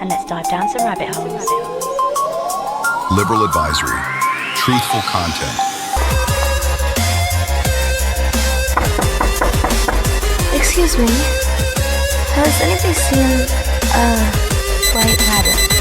and let's dive down some rabbit holes. Liberal advisory. Truthful content. Excuse me, has anybody seen a white rabbit?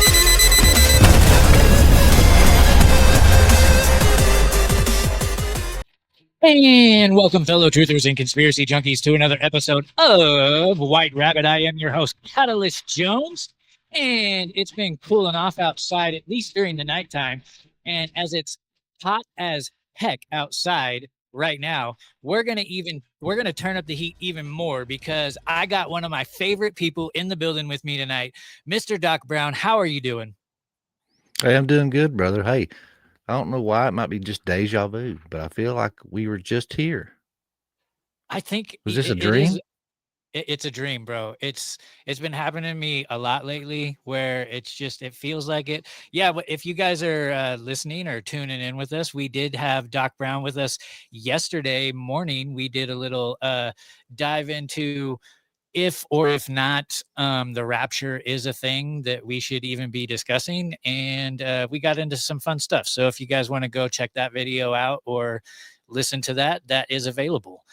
And welcome, fellow truthers and conspiracy junkies, to another episode of White Rabbit. I am your host, Catalyst Jones, and it's been cooling off outside, at least during the nighttime. And as it's hot as heck outside right now, we're gonna turn up the heat even more because I got one of my favorite people in the building with me tonight, Mr. Doc Brown. How are you doing? Hey, I'm doing good, brother. Hey, I don't know why, it might be just deja vu, but I feel like we were just here. I think Was this a dream? It's a dream, bro. It's been happening to me a lot lately where it feels like it. Yeah, but if you guys are listening or tuning in with us, we did have Doc Brown with us yesterday morning. We did a little dive into if or if not the rapture is a thing that we should even be discussing. And we got into some fun stuff. So if you guys want to go check that video out or listen to that is available.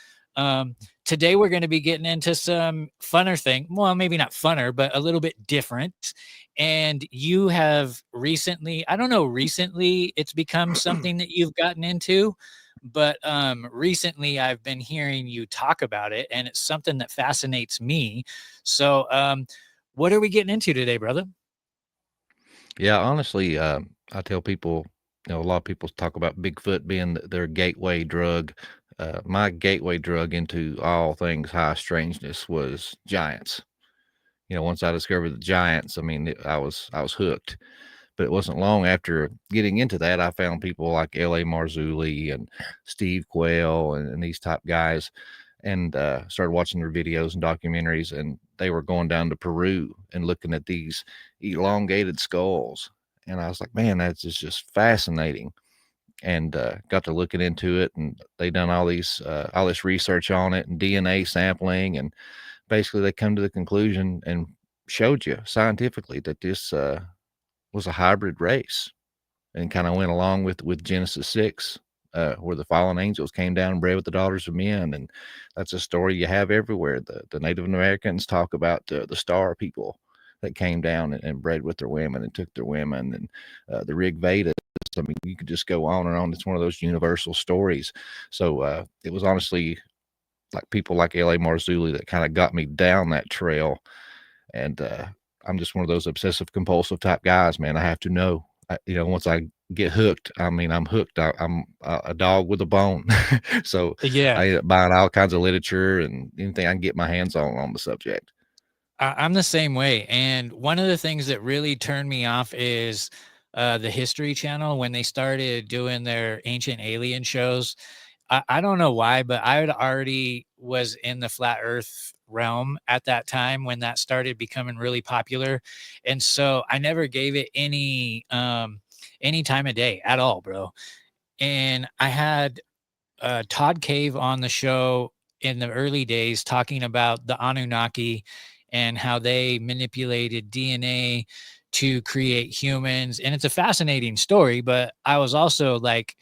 Today we're going to be getting into some funner thing. Well, maybe not funner, but a little bit different. And you have recently it's become something that you've gotten into, but recently I've been hearing you talk about it, and it's something that fascinates me. So what are we getting into today, brother? Yeah, honestly, I tell people, a lot of people talk about Bigfoot being their gateway drug. My gateway drug into all things high strangeness was giants. Once I discovered the giants, I was hooked. But it wasn't long after getting into that, I found people like L.A. Marzulli and Steve Quayle and these type guys, and started watching their videos and documentaries. And they were going down to Peru and looking at these elongated skulls. And I was like, man, that's just fascinating. And got to looking into it, and they done all this research on it and DNA sampling, and basically they come to the conclusion and showed you scientifically that this was a hybrid race, and kind of went along with Genesis 6, where the fallen angels came down and bred with the daughters of men. And that's a story you have everywhere. The Native Americans talk about the star people that came down and bred with their women and took their women, and the Rig Veda. I mean, you could just go on and on. It's one of those universal stories. So it was honestly like people like L.A. Marzulli that kind of got me down that trail. And I'm just one of those obsessive compulsive type guys, man. I have to know, once I get hooked, I'm hooked. I'm a dog with a bone. So Yeah, I end up buying all kinds of literature and anything I can get my hands on the subject. I'm the same way. And one of the things that really turned me off is the History Channel when they started doing their ancient alien shows. I don't know why, but I already was in the flat earth realm at that time when that started becoming really popular. And so I never gave it any time of day at all, bro. And I had Todd Cave on the show in the early days talking about the Anunnaki and how they manipulated DNA to create humans. And it's a fascinating story, but I was also like,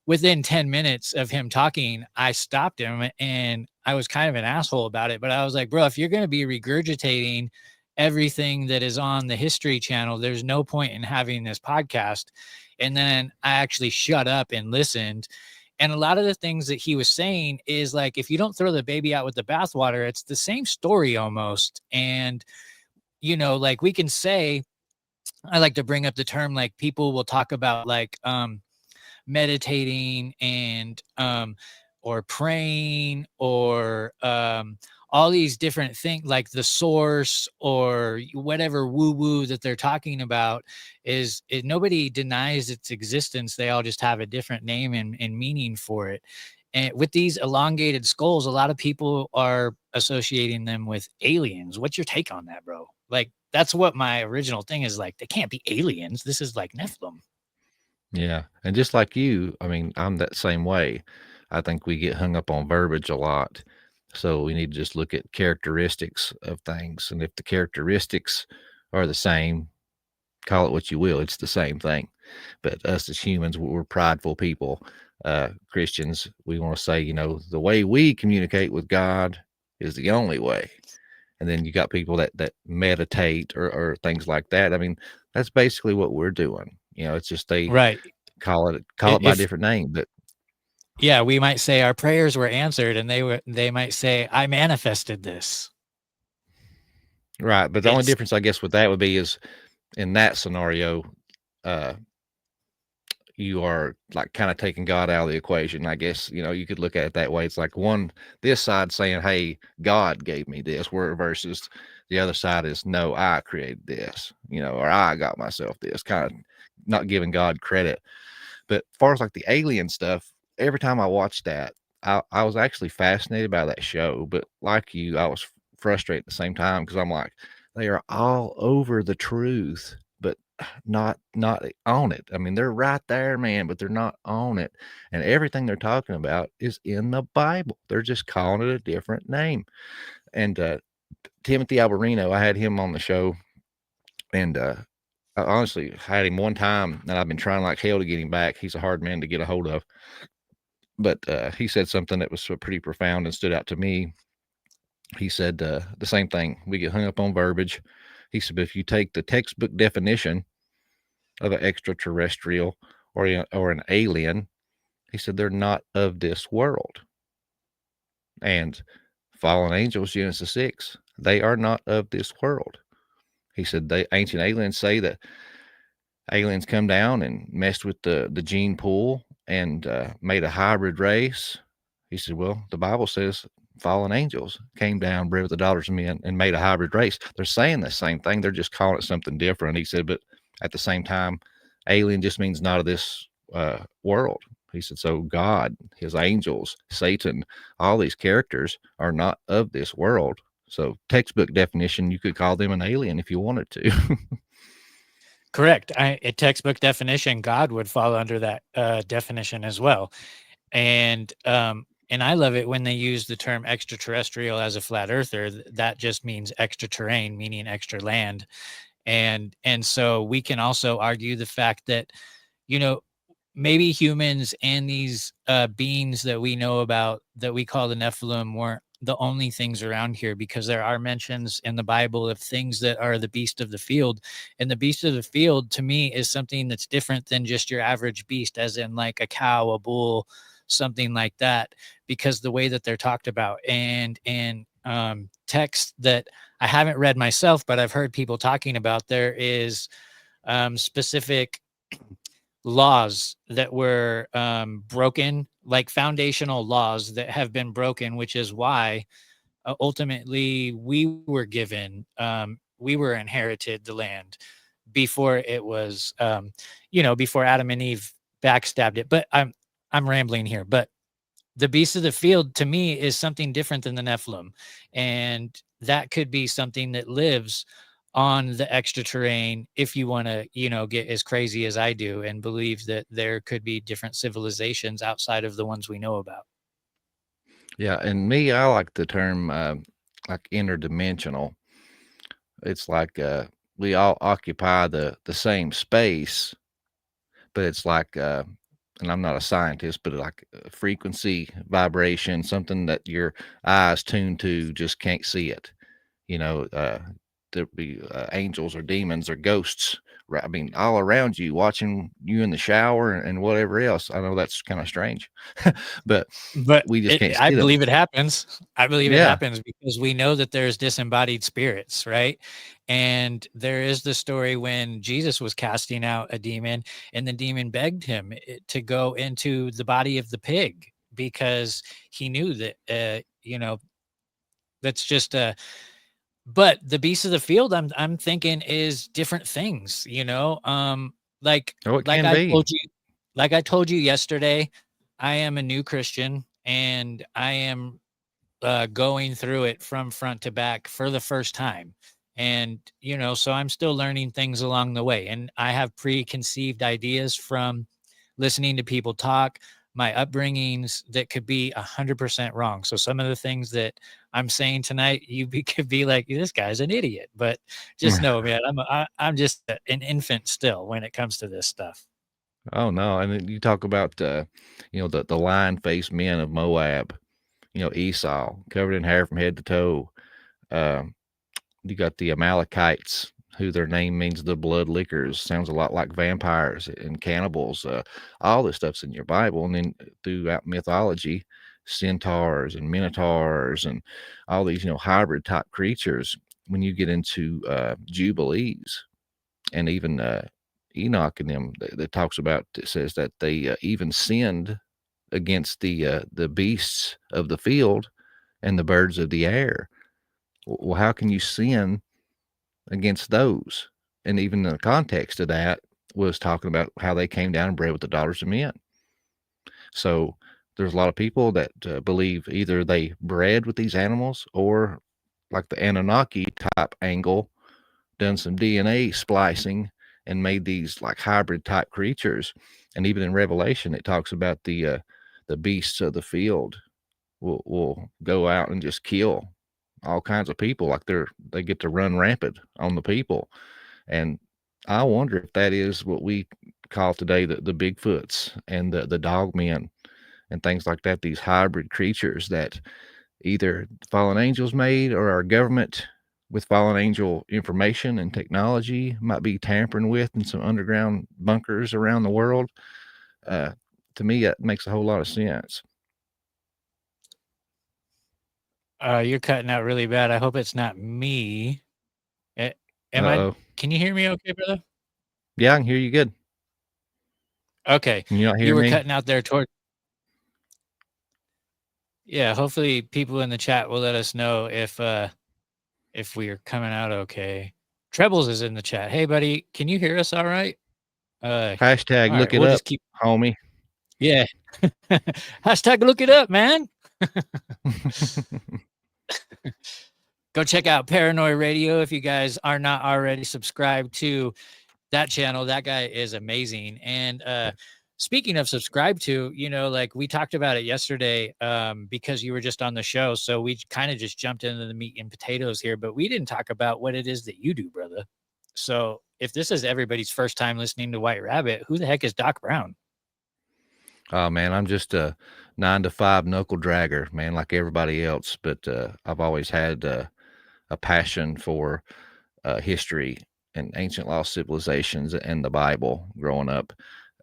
within 10 minutes of him talking, I stopped him, and I was kind of an asshole about it. But I was like, bro, if you're going to be regurgitating everything that is on the History Channel, there's no point in having this podcast. And then I actually shut up and listened. And a lot of the things that he was saying is like, if you don't throw the baby out with the bathwater, it's the same story almost. And, like we can say, I like to bring up the term, like people will talk about like meditating and or praying or all these different things, like the source or whatever woo-woo that they're talking about is nobody denies its existence. They all just have a different name and meaning for it. And with these elongated skulls, a lot of people are associating them with aliens. What's your take on that, bro? Like, that's what my original thing is. Like, they can't be aliens. This is like Nephilim. Yeah. And just like you, I'm that same way. I think we get hung up on verbiage a lot. So we need to just look at characteristics of things. And if the characteristics are the same, call it what you will. It's the same thing. But us as humans, we're prideful people. Christians, we want to say, the way we communicate with God is the only way. And then you got people that meditate or things like that. I mean, that's basically what we're doing. It's just they Right. call it by a If different name. But yeah, we might say our prayers were answered, and they might say, I manifested this. right. But the only It's difference, I guess, with that would be is in that scenario, uh, you are like kind of taking God out of the equation. I guess, you could look at it that way. It's like this side saying, hey, God gave me this, where versus the other side is, no, I created this, or I got myself this, kind of not giving God credit. But as far as like the alien stuff, every time I watched that, I was actually fascinated by that show. But like you, I was frustrated at the same time because I'm like, they are all over the truth, but not on it. I mean, they're right there, man, but they're not on it. And everything they're talking about is in the Bible. They're just calling it a different name. And Timothy Alberino, I had him on the show, and I honestly had him one time, and I've been trying like hell to get him back. He's a hard man to get a hold of. But he said something that was pretty profound and stood out to me. He said the same thing. We get hung up on verbiage. He said, but if you take the textbook definition of an extraterrestrial or an alien, he said they're not of this world. And fallen angels, Genesis 6, they are not of this world. He said the ancient aliens say that aliens come down and messed with the gene pool and made a hybrid race. He said, well, the Bible says fallen angels came down, bred with the daughters of men, and made a hybrid race. They're saying the same thing. They're just calling it something different. He said, but at the same time, alien just means not of this world. He said, so God, his angels, Satan, all these characters are not of this world. So textbook definition, you could call them an alien if you wanted to. correct. A textbook definition, God would fall under that definition as well. And I love it when they use the term extraterrestrial as a flat earther. That just means extra terrain, meaning extra land. And so we can also argue the fact that, maybe humans and these beings that we know about that we call the Nephilim weren't the only things around here, because there are mentions in the Bible of things that are the beast of the field. And the beast of the field to me is something that's different than just your average beast, as in like a cow, a bull, something like that, because the way that they're talked about and text that I haven't read myself, but I've heard people talking about, there is specific laws that were broken, like foundational laws that have been broken, which is why ultimately we were given, we were inherited the land before it was, before Adam and Eve backstabbed it. But I'm rambling here. But the beast of the field to me is something different than the Nephilim, and that could be something that lives on the extra terrain, if you want to, get as crazy as I do and believe that there could be different civilizations outside of the ones we know about. Yeah, and me, I like the term like interdimensional. It's like we all occupy the same space, but it's like and I'm not a scientist, but like frequency, vibration, something that your eyes tuned to just can't see it. There'd be angels or demons or ghosts. I mean, all around you, watching you in the shower and whatever else. I know that's kind of strange, but But we just can't I see them. believe it happens. I believe it Yeah, happens because we know that there's disembodied spirits, right? And there is the story when Jesus was casting out a demon, and the demon begged him to go into the body of the pig, because he knew that, that's just a. But the beast of the field, I'm thinking, is different things, like oh, it like can I be. told you, like I told you yesterday, I am a new Christian, and I am going through it from front to back for the first time. And, so I'm still learning things along the way. And I have preconceived ideas from listening to people talk, my upbringings that could be 100% wrong. So some of the things that I'm saying tonight, could be like, this guy's an idiot. But just know, man, I'm just an infant still when it comes to this stuff. Oh no, and then you talk about the lion-faced men of Moab, Esau, covered in hair from head to toe. Um, you got the Amalekites, who their name means the blood lickers. Sounds a lot like vampires and cannibals. All this stuff's in your Bible, and then throughout mythology, centaurs and minotaurs and all these hybrid type creatures. When you get into jubilees and even Enoch and them, that talks about, it says that they even sinned against the beasts of the field and the birds of the air. Well, how can you sin against those? And even the context of that was talking about how they came down and bred with the daughters of men. So there's a lot of people that believe either they bred with these animals, or like the Anunnaki type angle, done some DNA splicing and made these like hybrid type creatures. And even in Revelation, it talks about the beasts of the field will go out and just kill all kinds of people, like they get to run rampant on the people. And I wonder if that is what we call today the Bigfoots and the dog men and things like that, these hybrid creatures that either fallen angels made, or our government with fallen angel information and technology might be tampering with in some underground bunkers around the world. To me, that makes a whole lot of sense. You're cutting out really bad. I hope it's not me. Am Uh-oh. Can you hear me okay, brother? Yeah, I can hear you good. Okay. Can you not hear You were me? cutting out there yeah, hopefully people in the chat will let us know if we are coming out okay. Trebles is in the chat. Hey buddy, can you hear us all right? Hashtag all look right, it we'll up, just keep homie. Yeah. Hashtag look it up, man. Go check out Paranoid Radio if you guys are not already subscribed to that channel. That guy is amazing. And speaking of subscribe to, like we talked about it yesterday, because you were just on the show. So we kind of just jumped into the meat and potatoes here, but we didn't talk about what it is that you do, brother. So if this is everybody's first time listening to White Rabbit, who the heck is Doc Brown? Oh man, I'm just a 9 to 5 knuckle dragger, man, like everybody else. But I've always had a passion for history and ancient lost civilizations and the Bible growing up.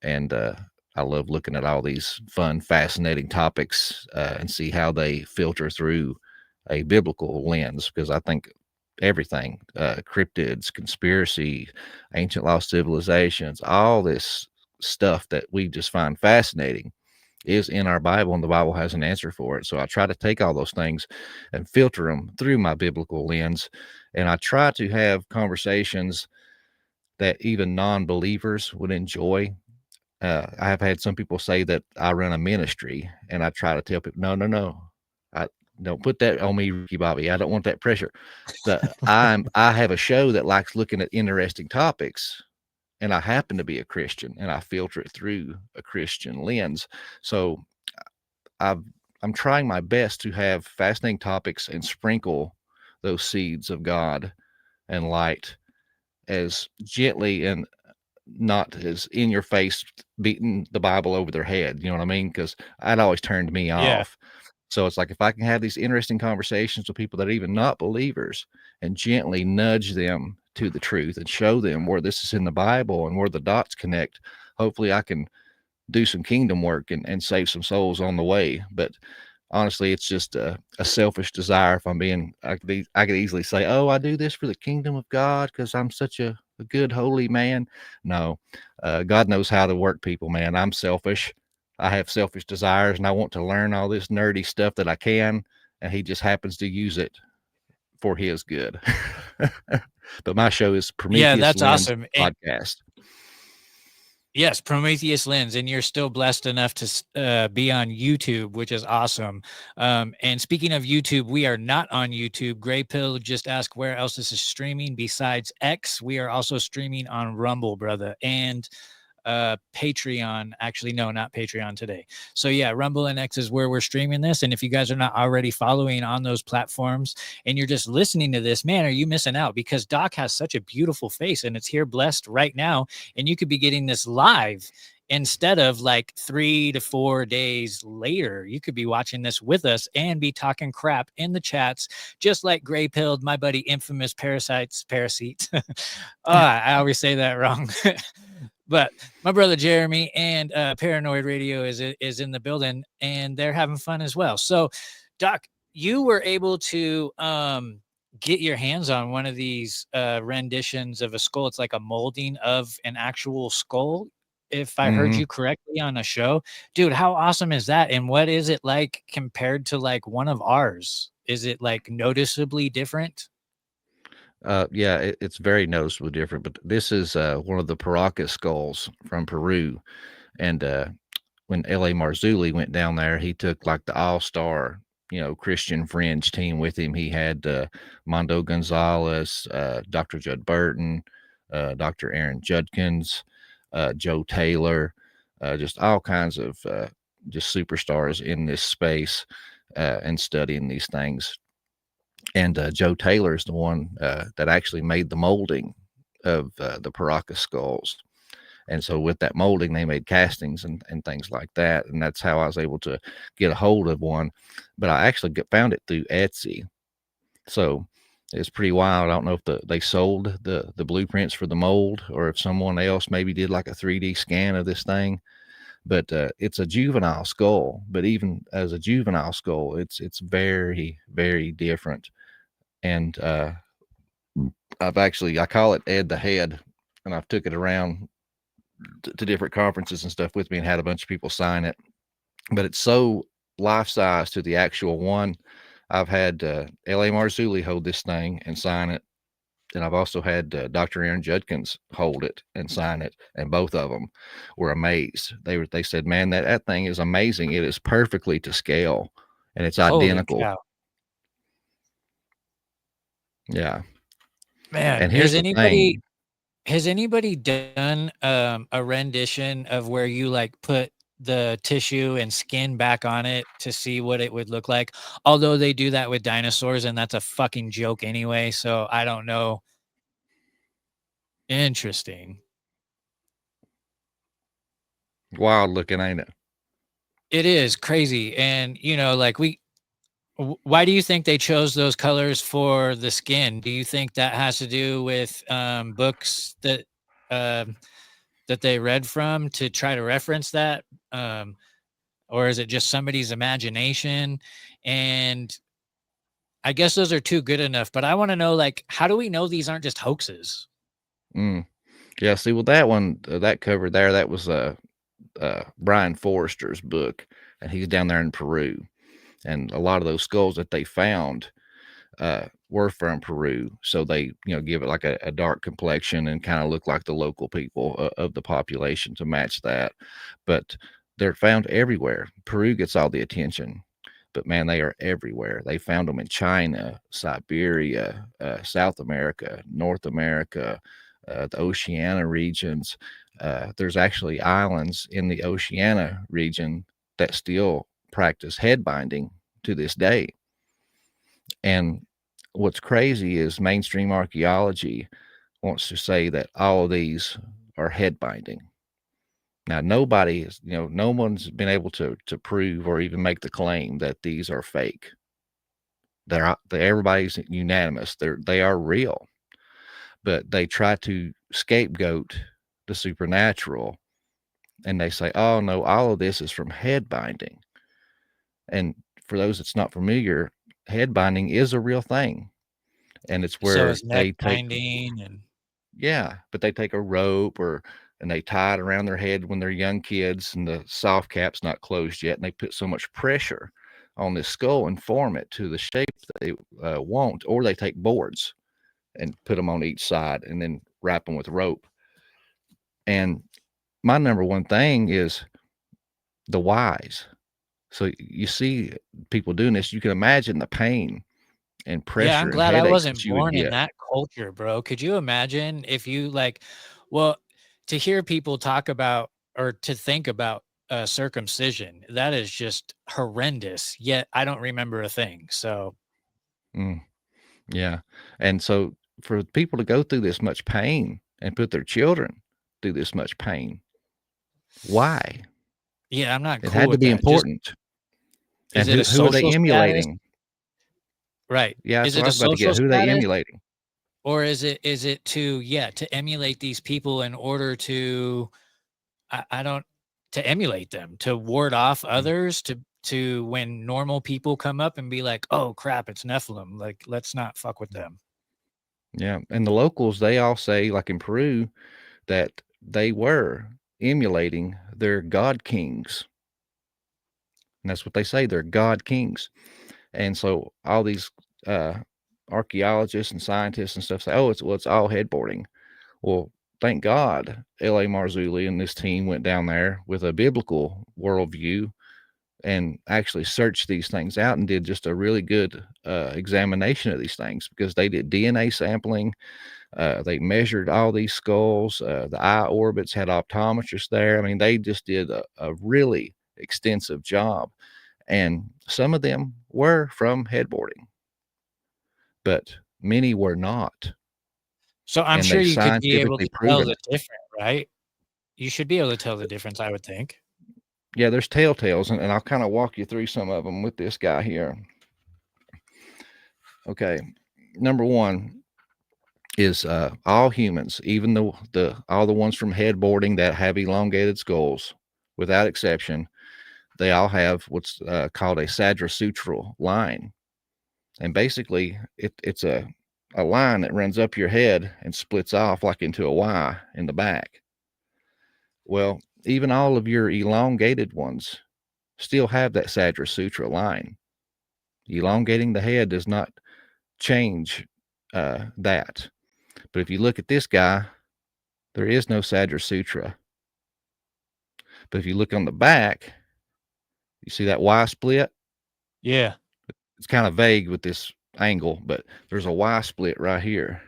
And I love looking at all these fun, fascinating topics and see how they filter through a biblical lens, because I think everything, cryptids, conspiracy, ancient lost civilizations, all this stuff that we just find fascinating is in our Bible, and the Bible has an answer for it. So I try to take all those things and filter them through my biblical lens. And I try to have conversations that even non-believers would enjoy. I have had some people say that I run a ministry, and I try to tell people, no. I don't put that on me, Ricky Bobby. I don't want that pressure. I have a show that likes looking at interesting topics, and I happen to be a Christian, and I filter it through a Christian lens. So I'm trying my best to have fascinating topics and sprinkle those seeds of God and light as gently and not as in your face, beating the Bible over their head. You know what I mean? Because that always turned me off. So it's like, if I can have these interesting conversations with people that are even not believers and gently nudge them to the truth and show them where this is in the Bible and where the dots connect, hopefully I can do some kingdom work and save some souls on the way. But honestly, it's just a selfish desire. If I'm being, I could easily say, oh, I do this for the kingdom of God because I'm such a good, holy man. No, God knows how to work people, man. I'm selfish. I have selfish desires, and I want to learn all this nerdy stuff that I can, and he just happens to use it for his good. But my show is Prometheus that's Lens awesome. Podcast. Yes, Prometheus Lens, and you're still blessed enough to be on YouTube, which is awesome. And speaking of YouTube, we are not on YouTube. Gray Pill just asked where else this is streaming besides X. We are also streaming on Rumble, brother. And Patreon. Actually, no, not Patreon today. So yeah, Rumble and X is where we're streaming this. And if you guys are not already following on those platforms and you're just listening to this, man, are you missing out? Because Doc has such a beautiful face and it's here blessed right now. And you could be getting this live instead of like 3 to 4 days later. You could be watching this with us and be talking crap in the chats, just like Gray Pilled, my buddy Infamous Parasite. Oh, I always say that wrong. But my brother Jeremy and Paranoid Radio is in the building, and they're having fun as well. So, Doc, you were able to get your hands on one of these renditions of a skull. It's like a molding of an actual skull, if I heard Mm-hmm. you correctly on a show. Dude, how awesome is that? And what is it like compared to like one of ours? Is it like noticeably different? Yeah, it's very noticeably different. But this is one of the Paracas skulls from Peru, and when L.A. Marzulli went down there, he took like the all-star, Christian fringe team with him. He had Mondo Gonzalez, Dr. Judd Burton, Dr. Aaron Judkins, Joe Taylor, just all kinds of just superstars in this space and studying these things. And Joe Taylor is the one that actually made the molding of the Paracas skulls. And so with that molding, they made castings and things like that. And that's how I was able to get a hold of one. But I actually found it through Etsy. So it's pretty wild. I don't know if they sold the blueprints for the mold or if someone else maybe did like a 3D scan of this thing. But it's a juvenile skull. But even as a juvenile skull, it's very, very different. And I call it Ed the Head. And I've took it around to different conferences and stuff with me and had a bunch of people sign it, but it's so life size to the actual one. I've had L.A. Marzulli hold this thing and sign it, and I've also had Dr. Aaron Judkins hold it and sign it, and both of them were amazed. They said, "Man, that thing is amazing. It is perfectly to scale, and it's identical." Holy cow. Yeah, Man, and here's the thing. has anybody done a rendition of where you like put the tissue and skin back on it to see what it would look like? Although they do that with dinosaurs and that's a fucking joke anyway, so I don't know. Interesting. Wild looking, ain't it? It is crazy. And like why do you think they chose those colors for the skin? Do you think that has to do with books that that they read from to try to reference that? Or is it just somebody's imagination? And I guess those are two good enough, but I want to know, like, how do we know these aren't just hoaxes? Yeah, see, well, that one, that cover there, that was Brian Forrester's book, and he's down there in Peru. And a lot of those skulls that they found were from Peru. So they, give it like a dark complexion and kind of look like the local people of the population to match that. But they're found everywhere. Peru gets all the attention, but man, they are everywhere. They found them in China, Siberia, South America, North America, the Oceania regions. There's actually islands in the Oceania region that still practice head binding to this day. And what's crazy is mainstream archaeology wants to say that all of these are head binding. Now, nobody is, no one's been able to prove or even make the claim that these are fake. Everybody's unanimous. They are real, but they try to scapegoat the supernatural, and they say, "Oh no, all of this is from head binding." And for those that's not familiar, head binding is a real thing, and it's So where is neck they take binding and but they take a rope and they tie it around their head when they're young kids and the soft cap's not closed yet, and they put so much pressure on this skull and form it to the shape they want, or they take boards and put them on each side and then wrap them with rope. And my number one thing is the whys. So you see people doing this, you can imagine the pain and yeah, I'm pressure and glad I headaches wasn't that you would born in get. that culture, bro. Could you imagine if you like, well, to hear people talk about or to think about circumcision, that is just horrendous. Yet I don't remember a thing. So Mm, yeah. And so for people to go through this much pain and put their children through this much pain, why? yeah, I'm not It cool had to with be that. Just important. is And it a who are they social status? emulating? Right. Yeah, that's Is what it I a was about to social get. Who are they status? emulating? Or is it to to emulate these people in order to I don't to emulate them, to ward off Mm, others, to when normal people come up and be like, "Oh crap, it's Nephilim." Like, let's not fuck with mm. them. Yeah. And the locals, they all say, like in Peru, that they were emulating their god kings. And that's what they say. They're god kings. And so all these uh, archaeologists and scientists and stuff say, "Oh, it's all headboarding." Well, thank God, L.A. Marzulli and this team went down there with a biblical worldview and actually searched these things out and did just a really good examination of these things, because they did DNA sampling. They measured all these skulls. The eye orbits had optometrists there. I mean, they just did a really extensive job. And some of them were from headboarding, but many were not. So I'm And sure they've you could be able scientifically to tell proven the it. difference, right? You should be able to tell the difference, I would think. Yeah, there's telltales, and I'll kind of walk you through some of them with this guy here. Okay. Number one is all humans, even the all the ones from headboarding that have elongated skulls, without exception, they all have what's called a sadrasutral line. And basically, it's a line that runs up your head and splits off like into a Y in the back. Well, even all of your elongated ones still have that sadrasutra line. Elongating the head does not change that. But if you look at this guy, there is no sadrasutra. But if you look on the back, you see that Y split? Yeah. It's kind of vague with this angle, but there's a Y split right here.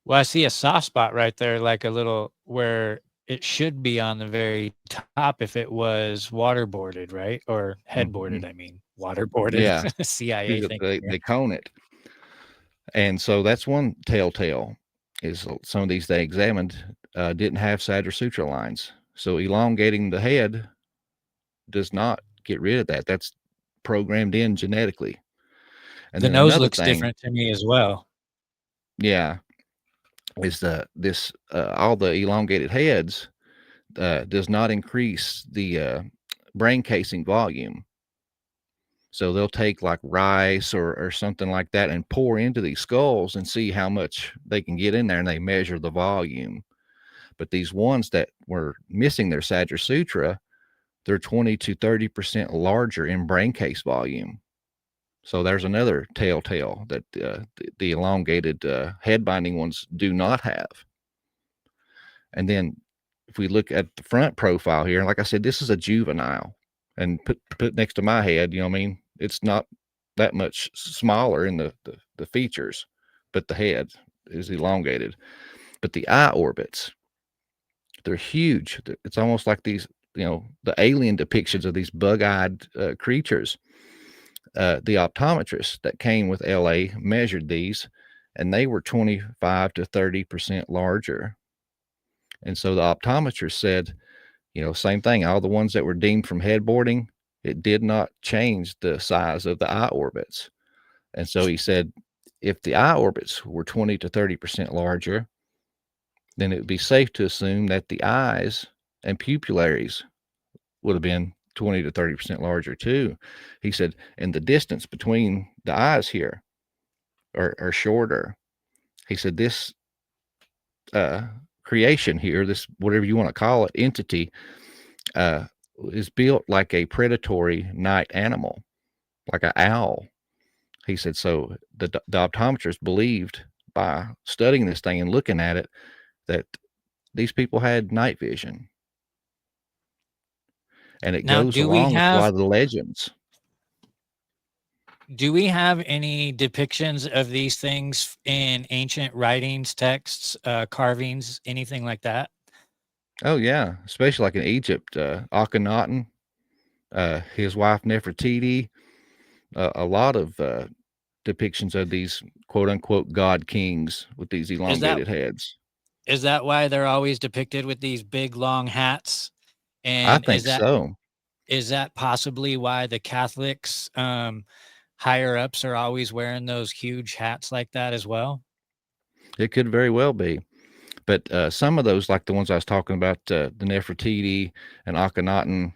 Well, I see a soft spot right there, like a little where it should be on the very top if it was waterboarded, right? Or headboarded, Mhm. I mean. Waterboarded. Yeah, CIA thing. they cone it. And so that's one telltale, is some of these they examined didn't have sadrasutra lines. So elongating the head does not get rid of that. That's programmed in genetically. And The then nose another looks thing, different to me as well. yeah, is this all the elongated heads does not increase the brain casing volume. So they'll take like rice or something like that and pour into these skulls and see how much they can get in there, and they measure the volume. But these ones that were missing their sadrasutra, they're 20 to 30% larger in brain case volume. So there's another telltale that the elongated head binding ones do not have. And then if we look at the front profile here, like I said, this is a juvenile, and put next to my head, you know what I mean? It's not that much smaller in the features, but the head is elongated. But the eye orbits, they're huge. It's almost like these, the alien depictions of these bug-eyed creatures. The optometrists that came with LA measured these, and they were 25 to 30% larger. And so the optometrist said, same thing. All the ones that were deemed from headboarding, it did not change the size of the eye orbits. And so he said, if the eye orbits were 20 to 30% larger, then it would be safe to assume that the eyes and pupillaries would have been 20 to 30% larger too. He said, and the distance between the eyes here are shorter. He said, this creation here, this whatever you want to call it, entity, uh, is built like a predatory night animal, like an owl. He said, so the optometrist believed by studying this thing and looking at it that these people had night vision. And it Now, goes along with a lot of the legends. do we have any depictions of these things in ancient writings, texts, carvings, anything like that? Oh yeah, especially like in Egypt, Akhenaten, his wife Nefertiti, a lot of depictions of these quote unquote god kings with these Is that elongated heads. is that why they're always depicted with these big long hats? I And think so. is that possibly why the Catholics higher ups are always wearing those huge hats like that as well? It could very well be. But some of those, like the ones I was talking about, the Nefertiti and Akhenaten,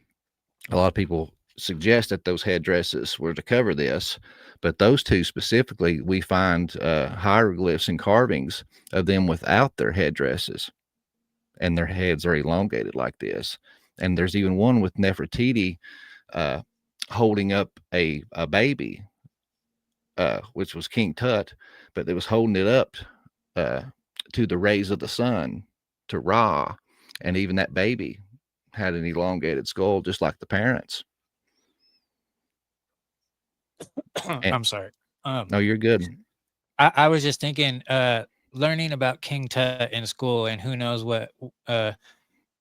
a lot of people suggest that those headdresses were to cover this. But those two specifically, we find hieroglyphs and carvings of them without their headdresses, and their heads are elongated like this. And there's even one with Nefertiti uh, holding up a baby, which was King Tut, but it was holding it up uh, to the rays of the sun, to Ra, and even that baby had an elongated skull, just like the parents. And I'm sorry. Um, no, you're good. I was just thinking, learning about King Tut in school, and who knows what, uh,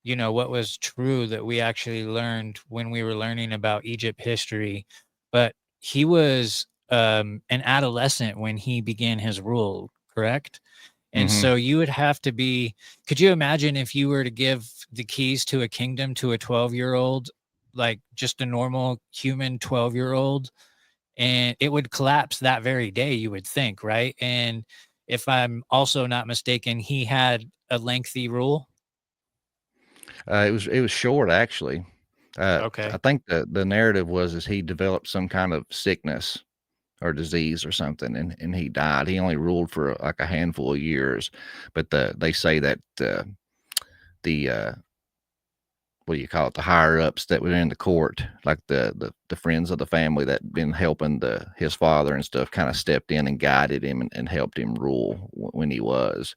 what was true that we actually learned when we were learning about Egypt history. But he was an adolescent when he began his rule, correct? And Hmm. so you would have to be, could you imagine if you were to give the keys to a kingdom to a 12-year-old, like just a normal human 12-year-old, and it would collapse that very day, you would think, right? And if I'm also not mistaken, he had a lengthy rule. It was short actually. I Okay. think the narrative was is he developed some kind of sickness or disease or something, and he died. He only ruled for like a handful of years, but they say that the what do you call it, the higher ups that were in the court, like the friends of the family that been helping his father and stuff, kind of stepped in and guided him and helped him rule when he was.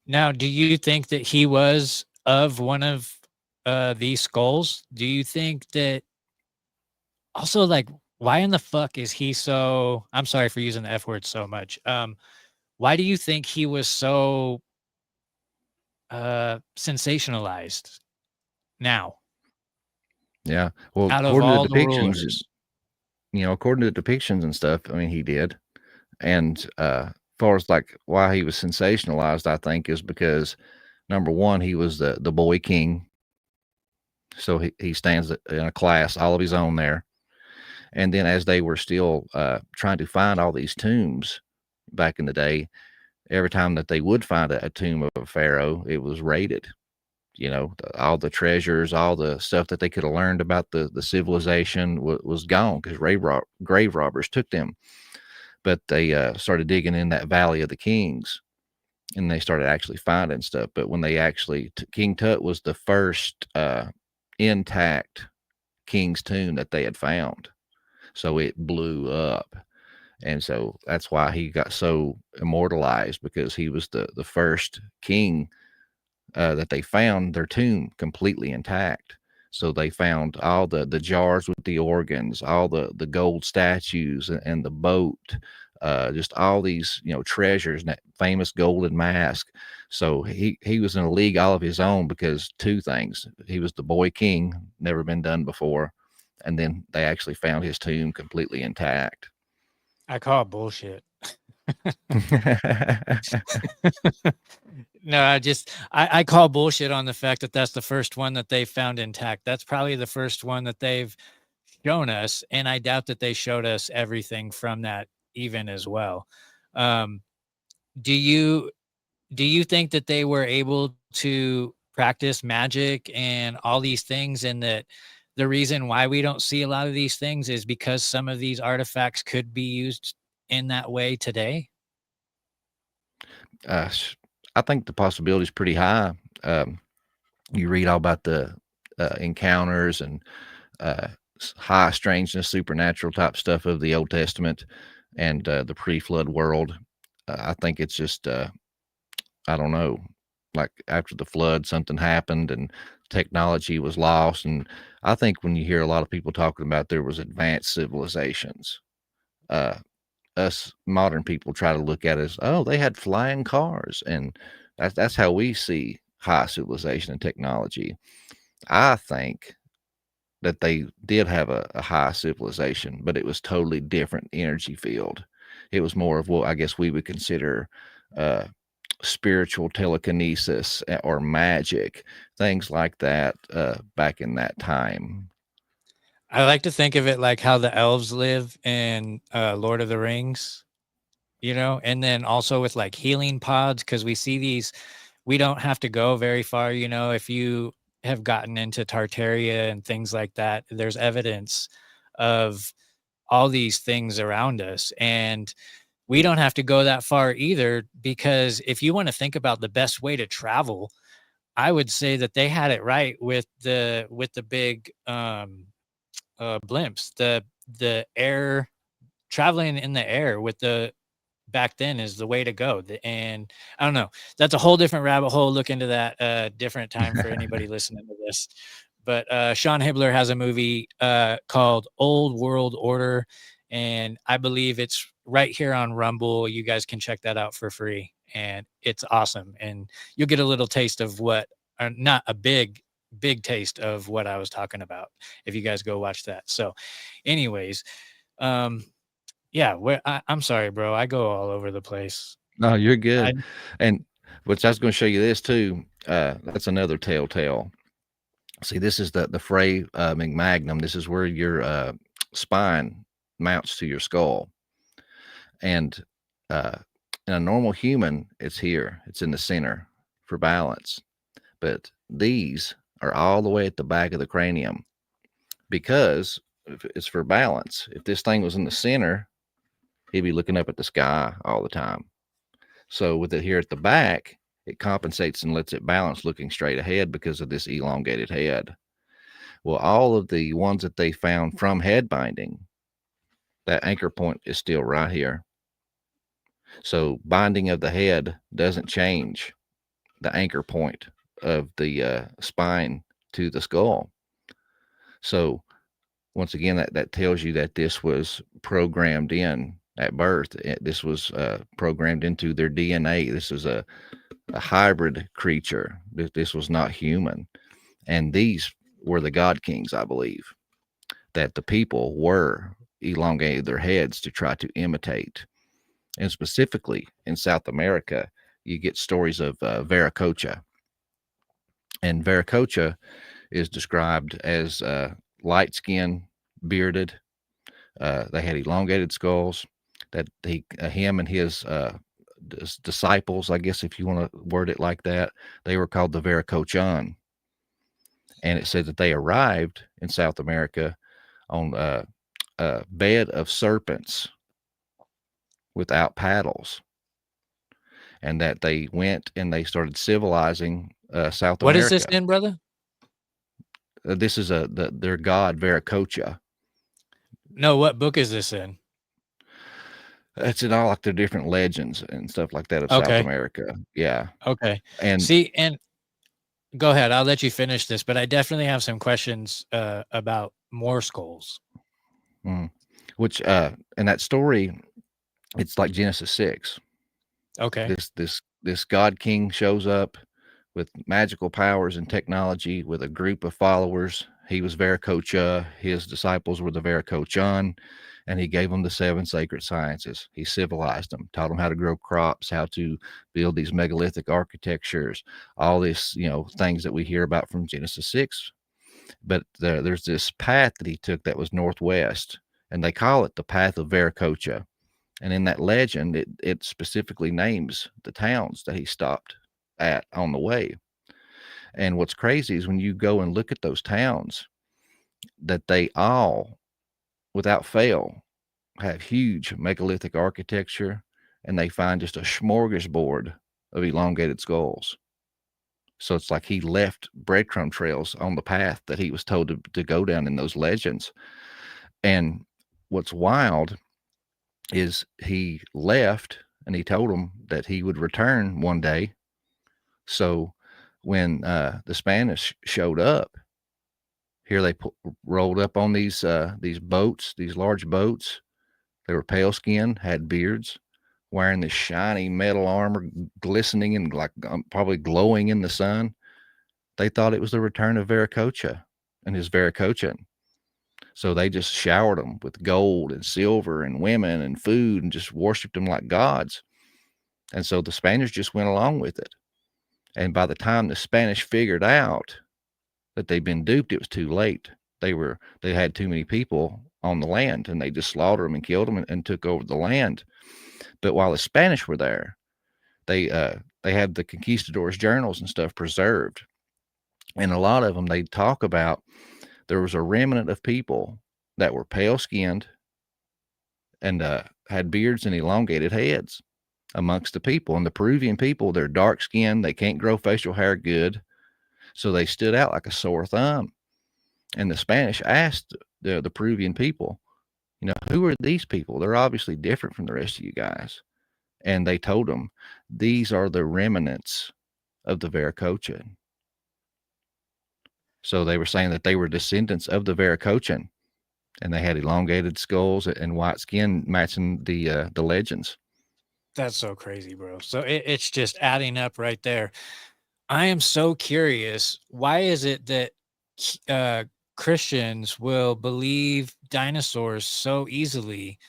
Now, do you think that he was of one of these skulls? Do you think that also, like, why in the fuck is he so, I'm sorry for using the F word so much. Why do you think he was so sensationalized now Yeah, well, out of according to all the the depictions, rulers? according to the depictions and stuff, I mean, he did. And far as like why he was sensationalized, I think is because number one, he was the boy king, so he stands in a class all of his own there. And then as they were still trying to find all these tombs back in the day, every time that they would find a tomb of a pharaoh, it was raided. All the treasures, all the stuff that they could have learned about the civilization was gone because grave robbers took them. But they started digging in that Valley of the Kings, and they started actually finding stuff. But when they actually, King Tut was the first intact king's tomb that they had found. So it blew up. And so that's why he got so immortalized, because he was the first king that they found their tomb completely intact. So they found all the jars with the organs, all the gold statues and the boat, just all these treasures, and that famous golden mask. So he was in a league all of his own because two things: he was the boy king, never been done before, and then they actually found his tomb completely intact. I call it bullshit. No, I call bullshit on the fact that that's the first one that they found intact. That's probably the first one that they've shown us, and I doubt that they showed us everything from that even as well. Um, do you do you think that they were able to practice magic and all these things, and that the reason why we don't see a lot of these things is because some of these artifacts could be used in that way today? uh, I think the possibility is pretty high. Um, you read all about the encounters and uh, high strangeness, supernatural type stuff of the Old Testament and the pre-flood world. I think it's just I don't know, like after the flood, something happened and technology was lost. And I think when you hear a lot of people talking about there was advanced civilizations, uh, us modern people try to look at it as, oh, they had flying cars, and that's how we see high civilization and technology. I think that they did have a high civilization, but it was totally different energy field. It was more of what I guess we would consider uh, spiritual telekinesis or magic, things like that back in that time. I like to think of it like how the elves live in Lord of the Rings, and then also with like healing pods, because we see these, we don't have to go very far, if you have gotten into Tartaria and things like that, there's evidence of all these things around us. And we don't have to go that far either, because if you want to think about the best way to travel, I would say that they had it right with the big blimps, the air, traveling in the air with the back then is the way to go. And I don't know, that's a whole different rabbit hole. Look into that different time for anybody listening to this. But Sean Hibbler has a movie called Old World Order, and I believe it's right here on Rumble. You guys can check that out for free, and it's awesome. And you'll get a little taste of not a big taste of what I was talking about if you guys go watch that. So, anyways, yeah, I'm sorry, bro. I go all over the place. No, you're I good. And which I was going to show you this too. That's another telltale. See, this is the Frey Magnum. This is where your spine mounts to your skull. And in a normal human, it's here. It's in the center for balance. But these are all the way at the back of the cranium because it's for balance. If this thing was in the center, he'd be looking up at the sky all the time. So with it here at the back, it compensates and lets it balance looking straight ahead because of this elongated head. Well, all of the ones that they found from head binding, that anchor point is still right here. So binding of the head doesn't change the anchor point of the spine to the skull. So once again, that tells you that this was programmed in at birth. This was programmed into their DNA. This is a hybrid creature. This was not human. And these were the God Kings, I believe, that the people were elongating their heads to try to imitate. And specifically in South America, you get stories of Viracocha. And Viracocha is described as light skin, bearded. They had elongated skulls. That him and his disciples, I guess, if you want to word it like that, they were called the Viracochan. And it said that they arrived in South America on a bed of serpents without paddles, and that they went and they started civilizing South What America. is this in, brother? This is their god Viracocha. No, what book is this in? It's in all like the different legends and stuff like that of South Okay. America. Yeah. Okay. And See, and go ahead. I'll let you finish this, but I definitely have some questions about more skulls. which in that story, it's like Genesis 6. Okay. This God King shows up with magical powers and technology with a group of followers. He was Viracocha. His disciples were the Viracochan, and he gave them the 7 sacred sciences. He civilized them, taught them how to grow crops, how to build these megalithic architectures, all this, things that we hear about from Genesis 6. But there's this path that he took that was northwest, and they call it the path of Viracocha. And in that legend, it specifically names the towns that he stopped at on the way. And what's crazy is when you go and look at those towns, that they all, without fail, have huge megalithic architecture, and they find just a smorgasbord of elongated skulls. So it's like he left breadcrumb trails on the path that he was told to go down in those legends. And what's wild is he left and he told them that he would return one day. So when the Spanish showed up, here they rolled up on these boats, these large boats. They were pale skinned, had beards, wearing this shiny metal armor, glistening and like probably glowing in the sun. They thought it was the return of Viracocha and his Viracochan. So they just showered them with gold and silver and women and food and just worshiped them like gods. And so the Spaniards just went along with it. And by the time the Spanish figured out that they'd been duped, it was too late. They had too many people on the land, and they just slaughtered them and killed them and took over the land. But while the Spanish were there, they had the conquistadors' journals and stuff preserved. And a lot of them, they talk about there was a remnant of people that were pale-skinned and had beards and elongated heads amongst the people. And the Peruvian people, they're dark-skinned. They can't grow facial hair good. So they stood out like a sore thumb. And the Spanish asked the Peruvian people, who are these people? They're obviously different from the rest of you guys. And they told them, these are the remnants of the Viracochan. So they were saying that they were descendants of the Viracochan, and they had elongated skulls and white skin matching the legends. That's so crazy, bro. So it's just adding up right there. I am so curious. Why is it that Christians will believe dinosaurs so easily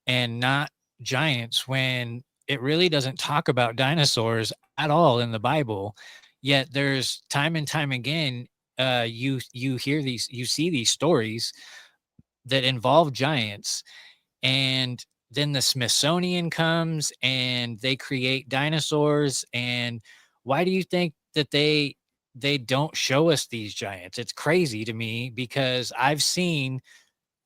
and not giants when it really doesn't talk about dinosaurs at all in the Bible? Yet there's time and time again, you see these stories that involve giants, and then the Smithsonian comes and they create dinosaurs. And why do you think that they don't show us these giants? It's crazy to me, because I've seen,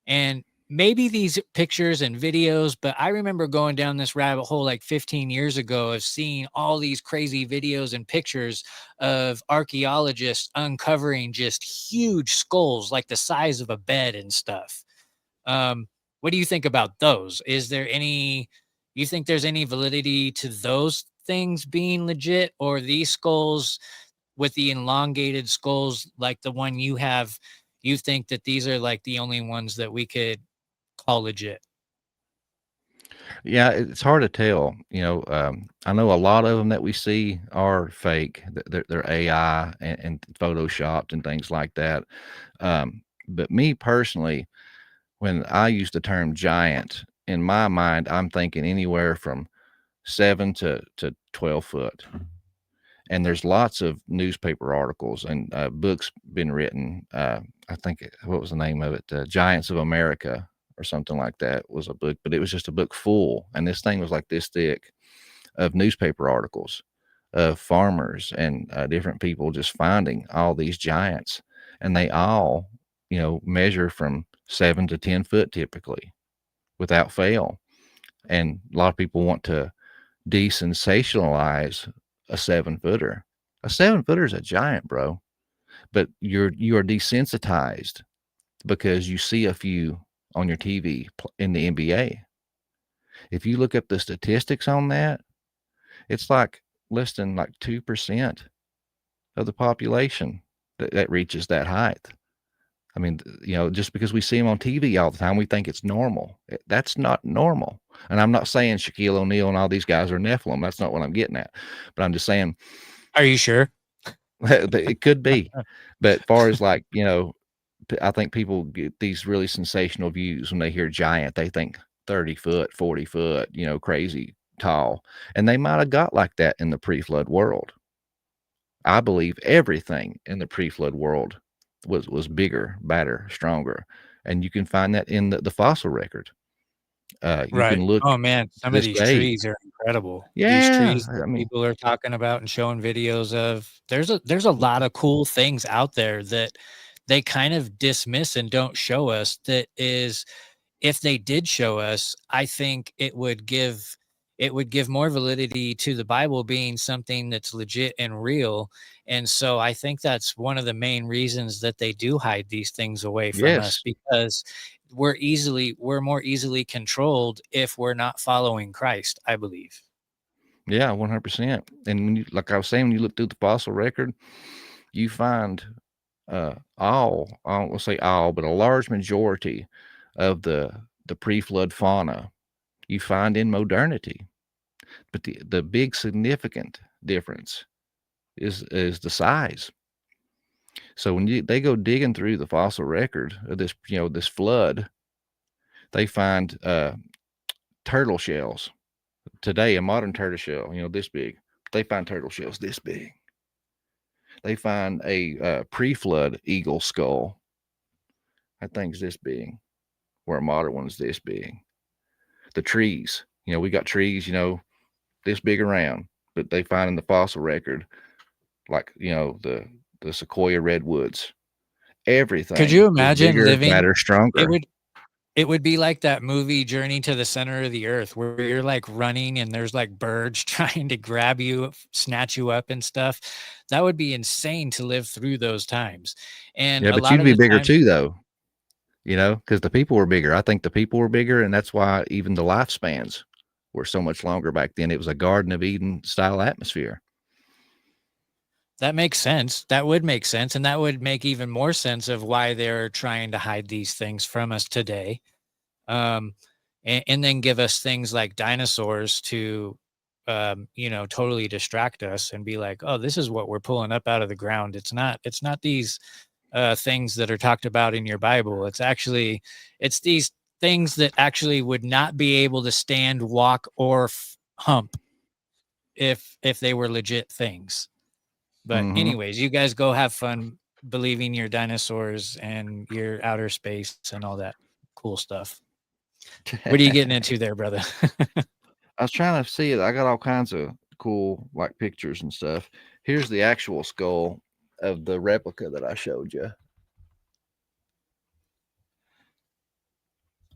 and maybe these pictures and videos, but I remember going down this rabbit hole like 15 years ago of seeing all these crazy videos and pictures of archaeologists uncovering just huge skulls like the size of a bed and stuff. What do you think about those? Is there any, you think there's any validity to those things being legit, or these skulls with the elongated skulls like the one you have, you think that these are like the only ones that we could call legit? Yeah, it's hard to tell. I know a lot of them that we see are fake. They're AI and photoshopped and things like that. But me personally, when I use the term giant, in my mind, I'm thinking anywhere from 7 to 12 foot. And there's lots of newspaper articles and books been written. I think, what was the name of it? Giants of America or something like that was a book, but it was just a book full. And this thing was like this thick of newspaper articles of farmers and different people just finding all these giants. And they all, measure from 7 to 10 foot typically without fail. And a lot of people want to desensationalize a 7-footer. A 7-footer is a giant, bro. But you are desensitized because you see a few on your TV in the NBA. If you look up the statistics on that, it's like less than like 2% of the population that reaches that height. I mean, just because we see them on TV all the time, we think it's normal. That's not normal. And I'm not saying Shaquille O'Neal and all these guys are Nephilim. That's not what I'm getting at. But I'm just saying. Are you sure? It could be. But as far as like, I think people get these really sensational views when they hear giant. They think 30 foot, 40 foot, crazy tall. And they might have got like that in the pre-flood world. I believe everything in the pre-flood world was bigger, badder, stronger. And you can find that in the fossil record. You Right. can look. Oh man, some of these trees are incredible. These Yeah, trees that people are talking about and showing videos of. There's a lot of cool things out there that they kind of dismiss and don't show us. That is, if they did show us, I think it would give more validity to the Bible being something that's legit and real. And so I think that's one of the main reasons that they do hide these things away from us, yes. because we're more easily controlled if we're not following Christ, I believe. Yeah, 100%. And when like I was saying, when you look through the fossil record, you find I won't say all, but a large majority of the pre-flood fauna you find in modernity. But the big significant difference is the size. So when they go digging through the fossil record of this, this flood, they find turtle shells. Today, a modern turtle shell, this big. They find turtle shells this big. They find a pre-flood eagle skull. That thing's this big, where a modern one's this big. The trees, we got trees, this big around, but they find in the fossil record, like, the sequoia redwoods, everything. Could you is imagine bigger, living? better, stronger. It would be like that movie Journey to the Center of the Earth, where you're like running and there's like birds trying to grab you, snatch you up and stuff. That would be insane to live through those times. And Yeah, a but lot you'd of be the bigger time, too, though, because the people were bigger. I think the people were bigger, and that's why even the lifespans were so much longer back then. It was a Garden of Eden style atmosphere. that makes sense. That would make sense. And that would make even more sense of why they're trying to hide these things from us today. And then give us things like dinosaurs to, totally distract us and be like, oh, this is what we're pulling up out of the ground. It's not these things that are talked about in your Bible. It's these things that actually would not be able to stand, walk, or hump if they were legit things. But anyways, you guys go have fun believing your dinosaurs and your outer space and all that cool stuff. What are you getting into there, brother? I was trying to see it. I got all kinds of cool like pictures and stuff. Here's the actual skull of the replica that I showed you.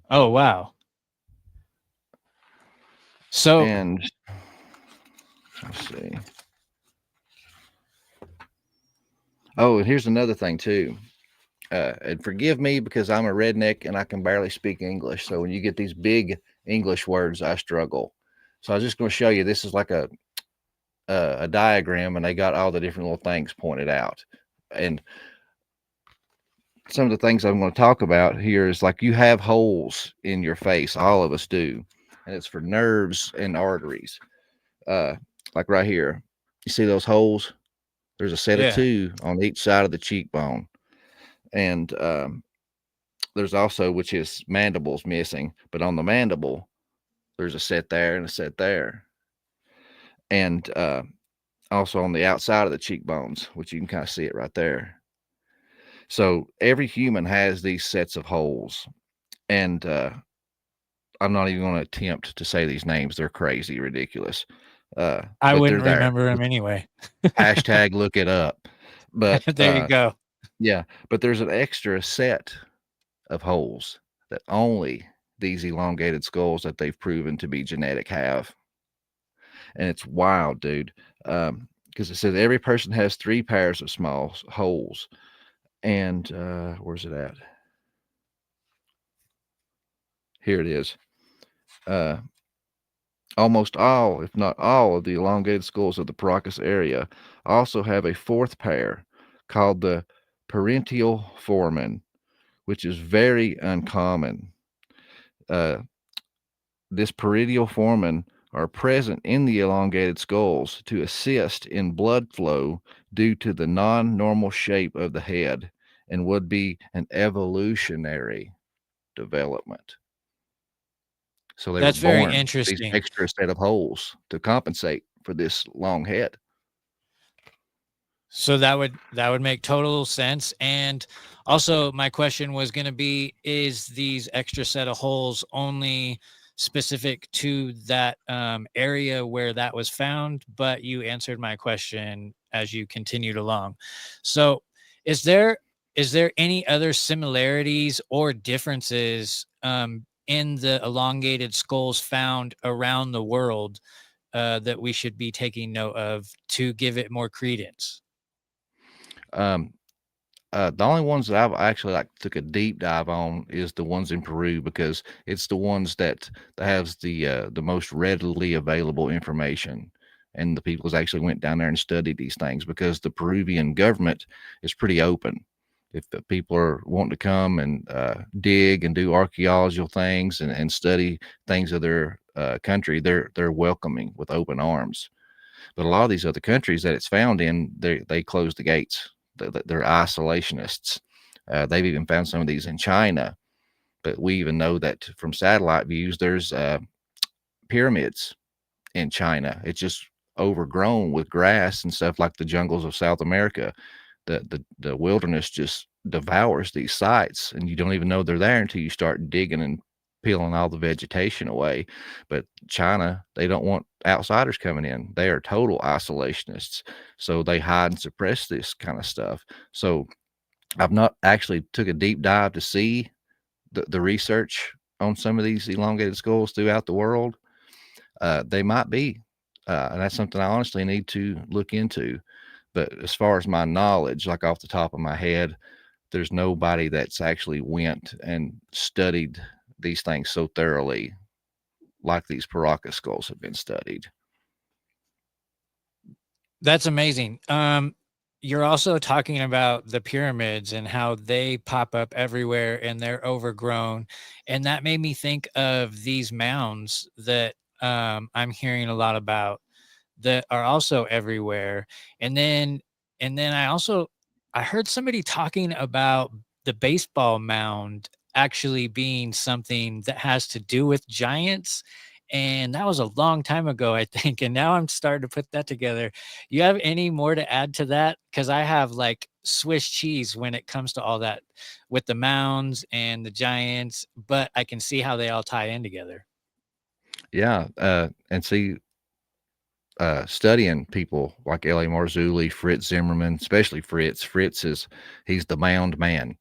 Oh, wow. So, And let's see. Oh, and here's another thing too. And forgive me because I'm a redneck and I can barely speak English. So when you get these big English words, I struggle. So I was just going to show you. This is like a diagram, and they got all the different little things pointed out. And some of the things I'm going to talk about here is like you have holes in your face. All of us do. And it's for nerves and arteries. Like right here, you see those holes? There's a set of 2 on each side of the cheekbone. And there's also, which is mandibles missing, but on the mandible, there's a set there and a set there. And also on the outside of the cheekbones, which you can kind of see it right there. So every human has these sets of holes. And I'm not even going to attempt to say these names. They're crazy, ridiculous. I wouldn't remember them anyway. Hashtag look it up. But there you go. Yeah, but there's an extra set of holes that only these elongated skulls that they've proven to be genetic have. And it's wild, dude. Because it says every person has 3 pairs of small holes. And where's it at? Here it is. Almost all, if not all, of the elongated skulls of the Paracas area also have a 4th pair called the parietal foramen, which is very uncommon. This parietal foramen are present in the elongated skulls to assist in blood flow due to the non-normal shape of the head, and would be an evolutionary development. So That's were very born interesting. These extra set of holes to compensate for this long head. So that would make total sense. And also my question was going to be, is these extra set of holes only specific to that area where that was found? But you answered my question as you continued along. So is there any other similarities or differences in the elongated skulls found around the world that we should be taking note of to give it more credence? The only ones that I've actually took a deep dive on is the ones in Peru, because it's the ones that has the most readily available information, and the people's actually went down there and studied these things, because the Peruvian government is pretty open. If the people are wanting to come and dig and do archaeological things and study things of their country, they're welcoming with open arms. But a lot of these other countries that it's found in, they close the gates. They're isolationists. They've even found some of these in China. But we even know that from satellite views, there's pyramids in China. It's just overgrown with grass and stuff like the jungles of South America. The wilderness just devours these sites, and you don't even know they're there until you start digging and peeling all the vegetation away. But China, they don't want outsiders coming in. They are total isolationists, so they hide and suppress this kind of stuff. So I've not actually took a deep dive to see the research on some of these elongated skulls throughout the world. They might be, and that's something I honestly need to look into. But as far as my knowledge, like off the top of my head, there's nobody that's actually went and studied these things so thoroughly like these Paracas skulls have been studied. That's amazing. You're also talking about the pyramids and how they pop up everywhere and they're overgrown. And that made me think of these mounds that I'm hearing a lot about that are also everywhere. And then I heard somebody talking about the baseball mound actually being something that has to do with giants. And that was a long time ago, I think. And now I'm starting to put that together. You have any more to add to that? Because I have like Swiss cheese when it comes to all that with the mounds and the giants, but I can see how they all tie in together. Yeah, and see, studying people like L.A. Marzulli, Fritz Zimmerman, especially Fritz. He's the mound man.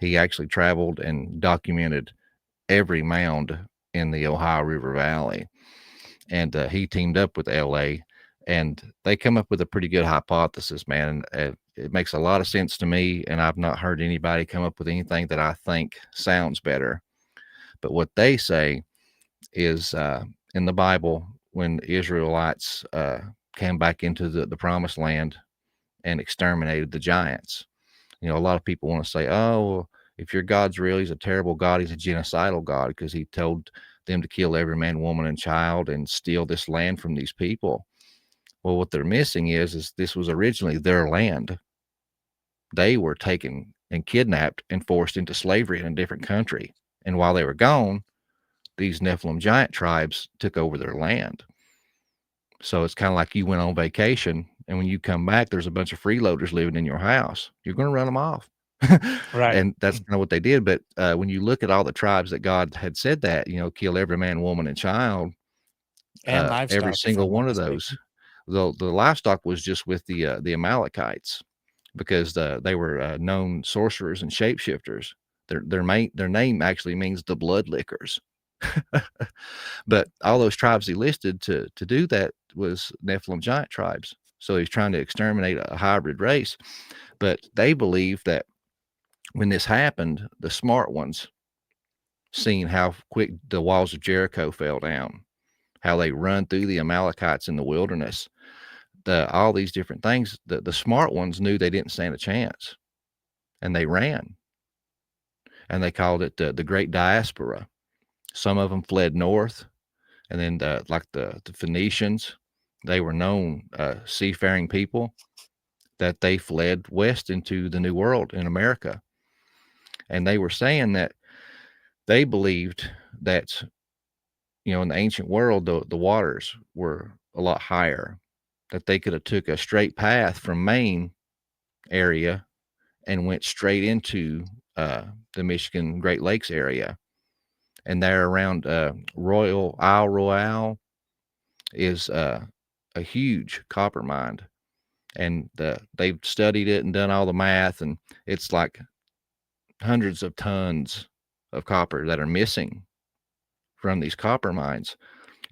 He actually traveled and documented every mound in the Ohio River Valley. And he teamed up with LA, and they come up with a pretty good hypothesis, man. And it makes a lot of sense to me. And I've not heard anybody come up with anything that I think sounds better. But what they say is in the Bible, when the Israelites came back into the promised land and exterminated the giants, a lot of people want to say, oh, well, if your God's real, he's a terrible God. He's a genocidal God because he told them to kill every man, woman, and child and steal this land from these people. Well, what they're missing is this was originally their land. They were taken and kidnapped and forced into slavery in a different country. And while they were gone, these Nephilim giant tribes took over their land. So it's kind of like you went on vacation, and when you come back, there's a bunch of freeloaders living in your house. You're going to run them off. Right. And that's kind of what they did. But when you look at all the tribes that God had said that, kill every man, woman, and child, And livestock, every if single I'm not one of mistaken. those, the livestock was just with the Amalekites, because they were known sorcerers and shapeshifters. Their name actually means the blood lickers. But all those tribes he listed to do that was Nephilim giant tribes. So he's trying to exterminate a hybrid race. But they believe that when this happened, the smart ones, seeing how quick the walls of Jericho fell down, how they run through the Amalekites in the wilderness, all these different things, the smart ones knew they didn't stand a chance, and they ran. And they called it the Great Diaspora. Some of them fled north, and then like the Phoenicians, they were known seafaring people, that they fled west into the New World in America. And they were saying that they believed that, in the ancient world, the waters were a lot higher, that they could have took a straight path from Maine area and went straight into the Michigan Great Lakes area. And there around Isle Royale is a huge copper mine. And they've studied it and done all the math, and it's like hundreds of tons of copper that are missing from these copper mines.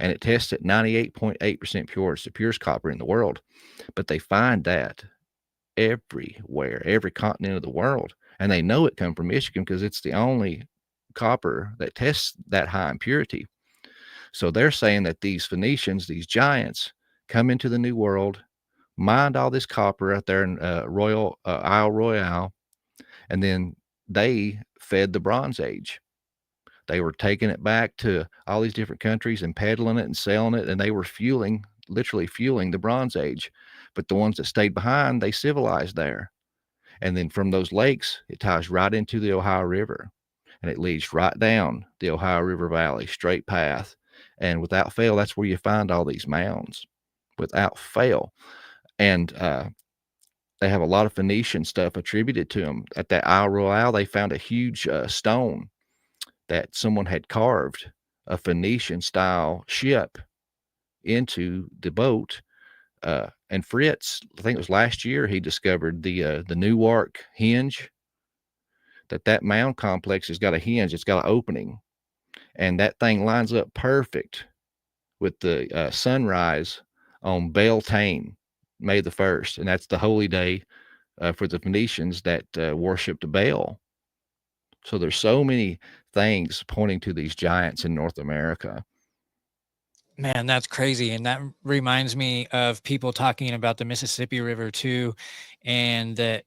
And it tests at 98.8% pure. It's the purest copper in the world. But they find that everywhere, every continent of the world. And they know it come from Michigan because it's the only copper that tests that high in purity. So they're saying that these Phoenicians, these giants, come into the New World, mined all this copper out there in Isle Royale, and then they fed the Bronze Age. They were taking it back to all these different countries and peddling it and selling it, and they were literally fueling the Bronze Age. But the ones that stayed behind, they civilized there. And then from those lakes, it ties right into the Ohio River, and it leads right down the Ohio River Valley, straight path. And without fail, that's where you find all these mounds, without fail. And they have a lot of Phoenician stuff attributed to them. At that Isle Royale, they found a huge stone that someone had carved a Phoenician style ship into the boat. And Fritz, I think it was last year, he discovered the Newark hinge. That mound complex has got a hinge. It's got an opening, and that thing lines up perfect with the sunrise on Beltane, May the 1st, and that's the holy day for the Phoenicians that worshipped Baal. So there's so many things pointing to these giants in North America. Man, that's crazy. And that reminds me of people talking about the Mississippi River too. And that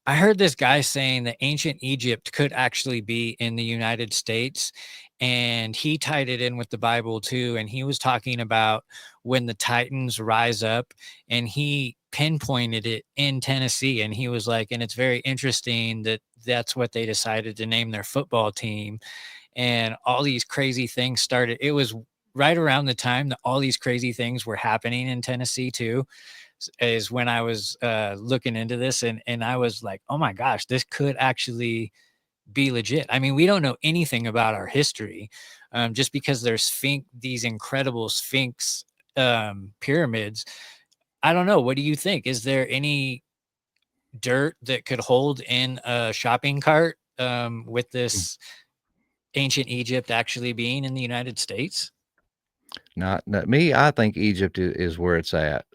I heard this guy saying that ancient Egypt could actually be in the United States. And he tied it in with the Bible too. And he was talking about when the Titans rise up, and he pinpointed it in Tennessee. And he was like, and it's very interesting that that's what they decided to name their football team. And all these crazy things started. It was right around the time that all these crazy things were happening in Tennessee too, is when I was looking into this, and I was like, oh my gosh, this could actually be legit. I mean, we don't know anything about our history, just because there's these incredible Sphinx pyramids. I don't know. What do you think? Is there any dirt that could hold in a shopping cart with this ancient Egypt actually being in the United States? Not me. I think Egypt is where it's at,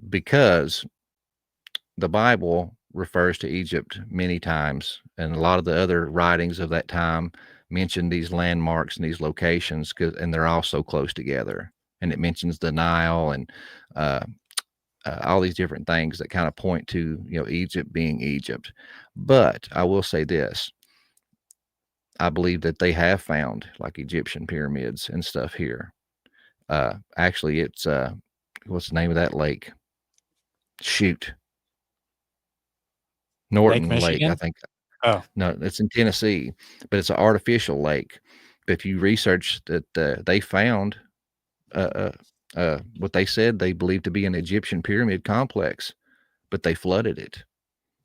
because the Bible refers to Egypt many times, and a lot of the other writings of that time mention these landmarks and these locations, and they're all so close together. And it mentions the Nile and uh, all these different things that kind of point to Egypt being Egypt. But I will say this: I believe that they have found like Egyptian pyramids and stuff here. Actually, it's what's the name of that lake? Shoot, Lake Norton Lake, I Michigan? think. Oh, No, it's in Tennessee, but it's an artificial lake. But if you research that, they found what they said they believed to be an Egyptian pyramid complex, but they flooded it.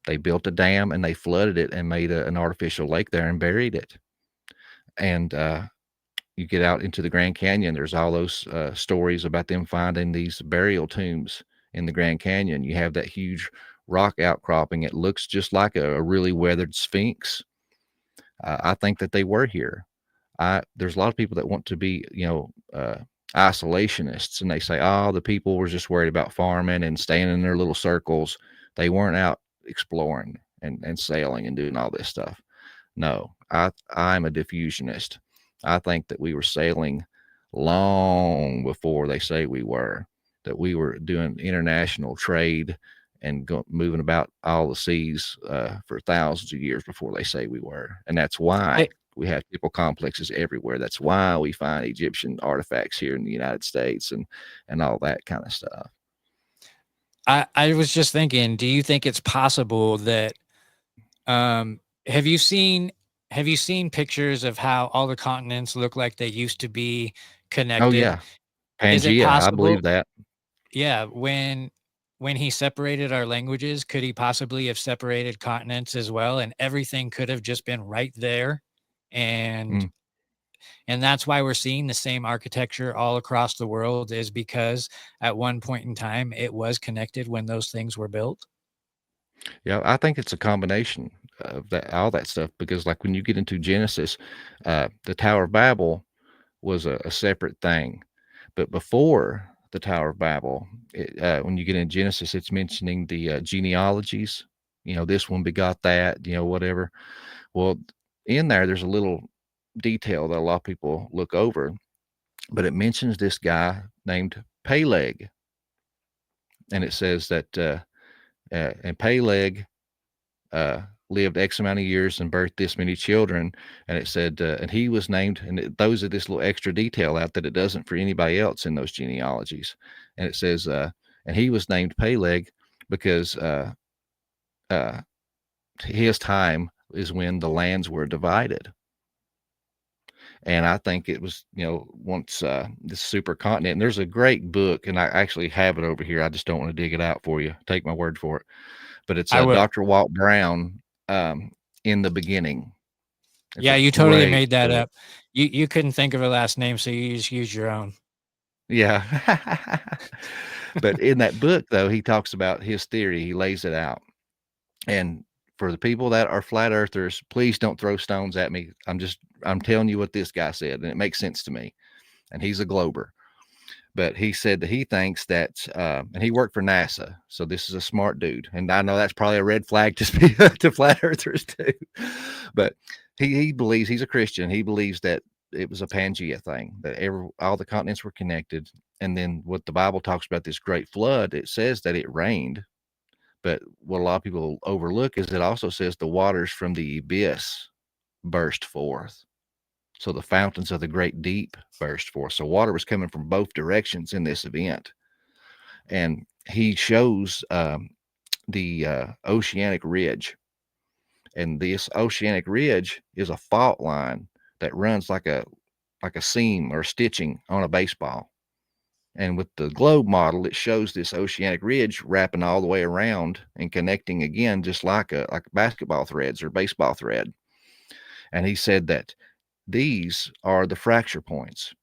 They built a dam and they flooded it and made an artificial lake there and buried it. And you get out into the Grand Canyon, there's all those stories about them finding these burial tombs in the Grand Canyon. You have that huge rock outcropping. It looks just like a really weathered sphinx. I think that they were here. There's a lot of people that want to be, isolationists, and they say, oh, the people were just worried about farming and staying in their little circles. They weren't out exploring and sailing and doing all this stuff. No, I'm a diffusionist. I think that we were sailing long before they say we were, that we were doing international trade and moving about all the seas for thousands of years before they say we were. And that's why we have people complexes everywhere. That's why we find Egyptian artifacts here in the United States and all that kind of stuff. I was just thinking, do you think it's possible that have you seen pictures of how all the continents look like they used to be Oh connected? yeah. Is it Pangea, I possible? believe that. Yeah, when he separated our languages, could he possibly have separated continents as well, and everything could have just been right there? And Mm. that's why we're seeing the same architecture all across the world, is because at one point in time it was connected when those things were built. Yeah, I think it's a combination of all that stuff, because like when you get into Genesis, the Tower of Babel was a separate thing. But before the Tower of Babel, when you get in Genesis, it's mentioning the genealogies. This one begot that, whatever. Well, in there's a little detail that a lot of people look over, but it mentions this guy named Peleg. And it says that, and Peleg lived X amount of years and birthed this many children. And it said, and he was named, and it throws this little extra detail out that it doesn't for anybody else in those genealogies. And it says, and he was named Peleg because uh, his time is when the lands were divided. And I think it was, once this supercontinent, and there's a great book, and I actually have it over here. I just don't want to dig it out for you. Take my word for it. But it's I will. Dr. Walt Brown, In the Beginning. It's Yeah, a you totally great made that book. up. You couldn't think of a last name, so you just used your own. Yeah. But in that book, though, he talks about his theory. He lays it out. And for the people that are flat earthers, please don't throw stones at me. I'm telling you what this guy said, and it makes sense to me. And he's a glober. But he said that he thinks that, and he worked for NASA, so this is a smart dude. And I know that's probably a red flag to flat earthers too. But he believes, he's a Christian. He believes that it was a Pangea thing, that all the continents were connected. And then what the Bible talks about, this great flood, it says that it rained. But what a lot of people overlook is it also says the waters from the abyss burst forth. So the fountains of the great deep burst forth. So water was coming from both directions in this event. And he shows the oceanic ridge. And this oceanic ridge is a fault line that runs like a seam or stitching on a baseball. And with the globe model, it shows this oceanic ridge wrapping all the way around and connecting again, just like basketball threads or baseball thread. And he said that these are the fracture points.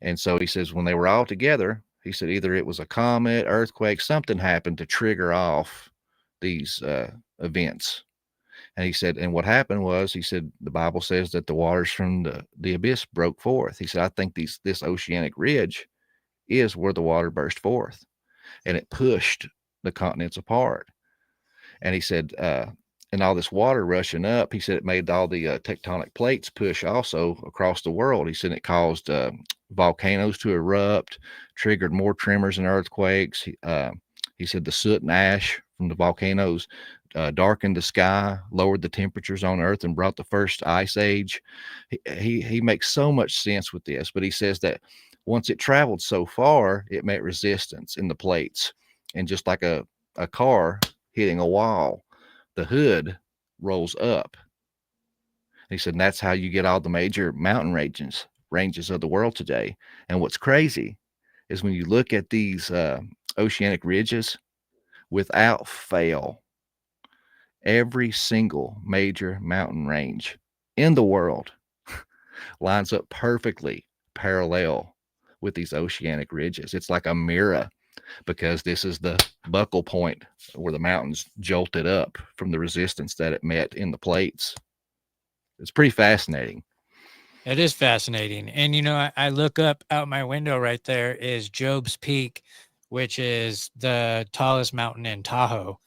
And so he says when they were all together, he said either it was a comet, earthquake, something happened to trigger off these events. And he said, and what happened was, he said, the Bible says that the waters from the abyss broke forth. He said, I think this oceanic ridge is where the water burst forth, and it pushed the continents apart. And he said, and all this water rushing up, he said it made all the tectonic plates push also across the world. He said it caused volcanoes to erupt, triggered more tremors and earthquakes. He said the soot and ash from the volcanoes darkened the sky, lowered the temperatures on Earth, and brought the first ice age. He makes so much sense with this, but he says that once it traveled so far, it met resistance in the plates. And just like a car hitting a wall, the hood rolls up. He said, and that's how you get all the major mountain ranges of the world today. And what's crazy is when you look at these oceanic ridges, without fail, every single major mountain range in the world lines up perfectly parallel with these oceanic ridges. It's like a mirror, because this is the buckle point where the mountains jolted up from the resistance that it met in the plates. It's pretty fascinating. It is fascinating. And, I look up out my window right there is Job's Peak, which is the tallest mountain in Tahoe.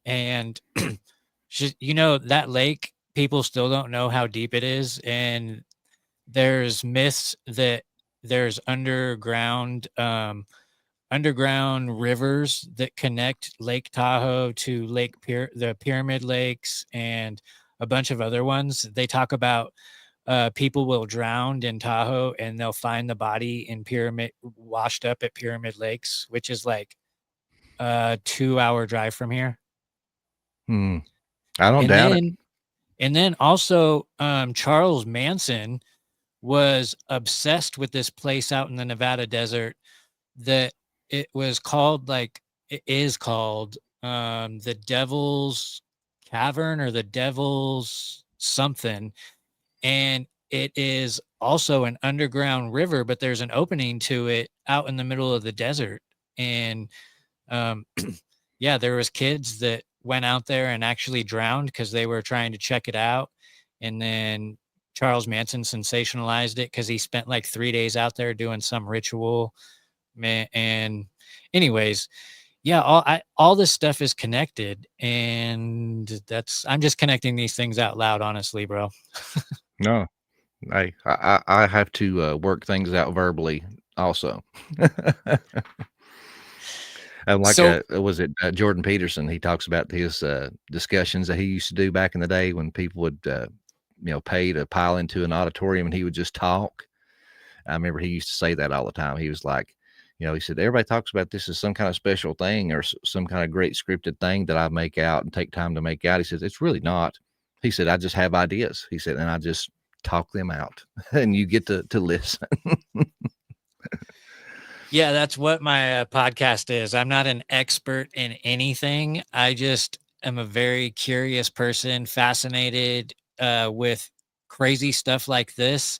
And, that lake, people still don't know how deep it is. And there's myths that there's underground rivers that connect Lake Tahoe to the Pyramid Lakes and a bunch of other ones. They talk about people will drown in Tahoe and they'll find the body washed up at Pyramid Lakes, which is like a 2-hour drive from here. I don't doubt it. And then also Charles Manson was obsessed with this place out in the Nevada desert that it is called the Devil's Cavern or the Devil's something. And it is also an underground river, but there's an opening to it out in the middle of the desert. And there was kids that went out there and actually drowned because they were trying to check it out. And then Charles Manson sensationalized it because he spent like 3 days out there doing some ritual. And anyways, all this stuff is connected, and I'm just connecting these things out loud, honestly, bro. No, I have to work things out verbally also. And like, So was it Jordan Peterson? He talks about his discussions that he used to do back in the day when people would, pay to pile into an auditorium and he would just talk. I remember he used to say that all the time. He was like, he said, everybody talks about this as some kind of special thing or some kind of great scripted thing that I make out and take time to make out. He says, it's really not. He said, I just have ideas. He said, and I just talk them out and you get to listen. yeah, that's what my podcast is. I'm not an expert in anything. I just am a very curious person, fascinated with crazy stuff like this,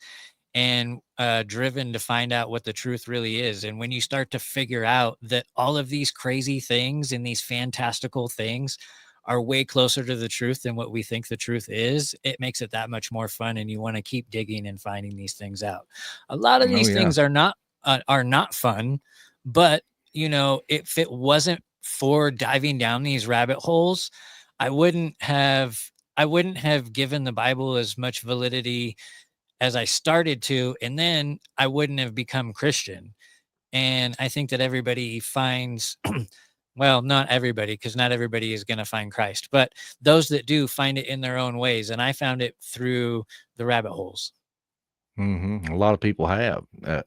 and driven to find out what the truth really is. And when you start to figure out that all of these crazy things and these fantastical things are way closer to the truth than what we think the truth is, it makes it that much more fun. And you want to keep digging and finding these things out. A lot of Oh these yeah. things are not fun, but if it wasn't for diving down these rabbit holes, I wouldn't have I wouldn't have given the Bible as much validity as I started to, and then I wouldn't have become Christian. And I think that everybody finds, well, not everybody, because not everybody is going to find Christ, but those that do find it in their own ways. And I found it through the rabbit holes. A lot of people have.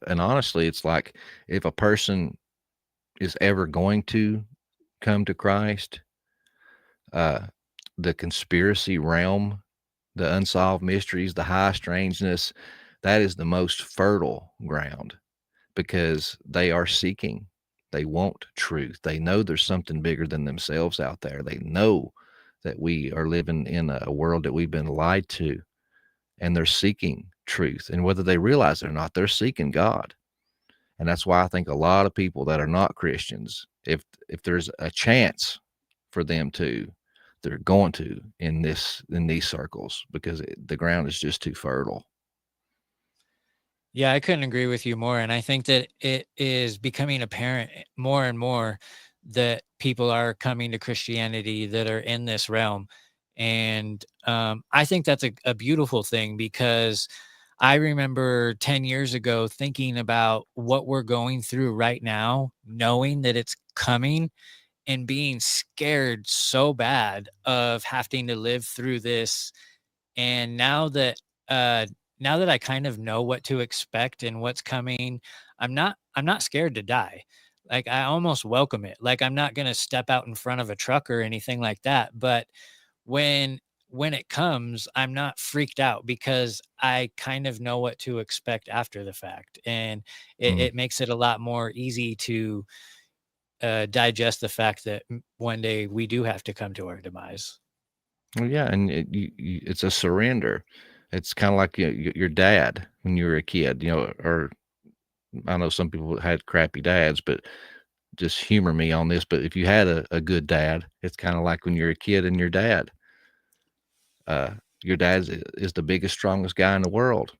And honestly, it's like if a person is ever going to come to Christ, uh, the conspiracy realm, the unsolved mysteries, the high strangeness, that is the most fertile ground because they are seeking. They want truth. They know there's something bigger than themselves out there. They know that we are living in a world that we've been lied to, and they're seeking truth. And whether they realize it or not, they're seeking God. And that's why I think a lot of people that are not Christians, if there's a chance for them to, they're going to in these circles because the ground is just too fertile. Yeah, I couldn't agree with you more. And I think that it is becoming apparent more and more that people are coming to Christianity that are in this realm. And I think that's a beautiful thing, because I remember 10 years ago thinking about what we're going through right now, knowing that it's coming, and being scared so bad of having to live through this. And uh now that I kind of know what to expect and what's coming, I'm not scared to die. Like, I almost welcome it. Like, I'm not going to step out in front of a truck or anything like that, but when when it comes, I'm not freaked out because I kind of know what to expect after the fact. And Mm. it makes it a lot more easy to digest the fact that one day we do have to come to our demise. Well, yeah, and it's a surrender. It's kind of like your dad when you were a kid, or I know some people had crappy dads, but just humor me on this. But if you had a good dad, it's kind of like when you're a kid and uh, your dad is the biggest, strongest guy in the world.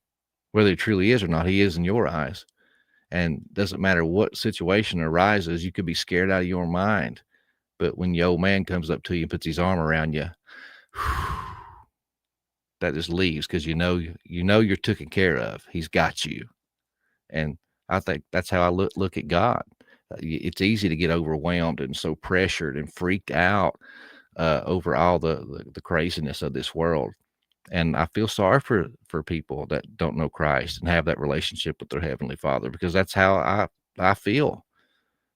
Whether he truly is or not, he is in your eyes. And doesn't matter what situation arises, you could be scared out of your mind. But when your old man comes up to you and puts his arm around you, that just leaves because you know you're taken care of. He's got you. And I think that's how I look at God. It's easy to get overwhelmed and so pressured and freaked out over all the craziness of this world. And I feel sorry for people that don't know Christ and have that relationship with their heavenly Father, because that's how I feel.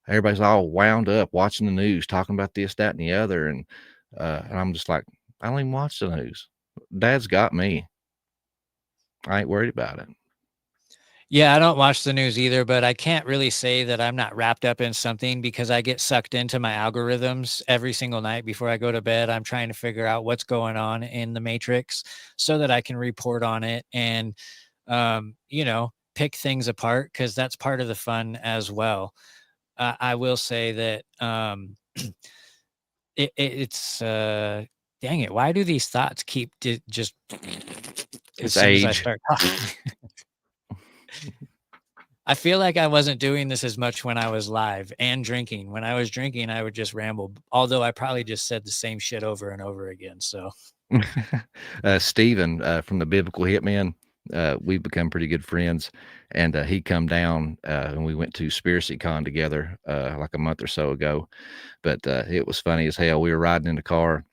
Everybody's all wound up watching the news, talking about this, that, and the other, and I'm just like, I don't even watch the news. Dad's got me. I ain't worried about it. Yeah, I don't watch the news either, but I can't really say that I'm not wrapped up in something, because I get sucked into my algorithms every single night before I go to bed. I'm trying to figure out what's going on in the matrix so that I can report on it and, pick things apart, because that's part of the fun as well. I will say that dang it, why do these thoughts keep just as It's soon as I age. start talking? I feel like I wasn't doing this as much when I was live and drinking. When I was drinking, I would just ramble, although I probably just said the same shit over and over again. So, Stephen from the Biblical Hitman, we've become pretty good friends, and he come down and we went to Spiracy Con together like a month or so ago. But it was funny as hell. We were riding in the car,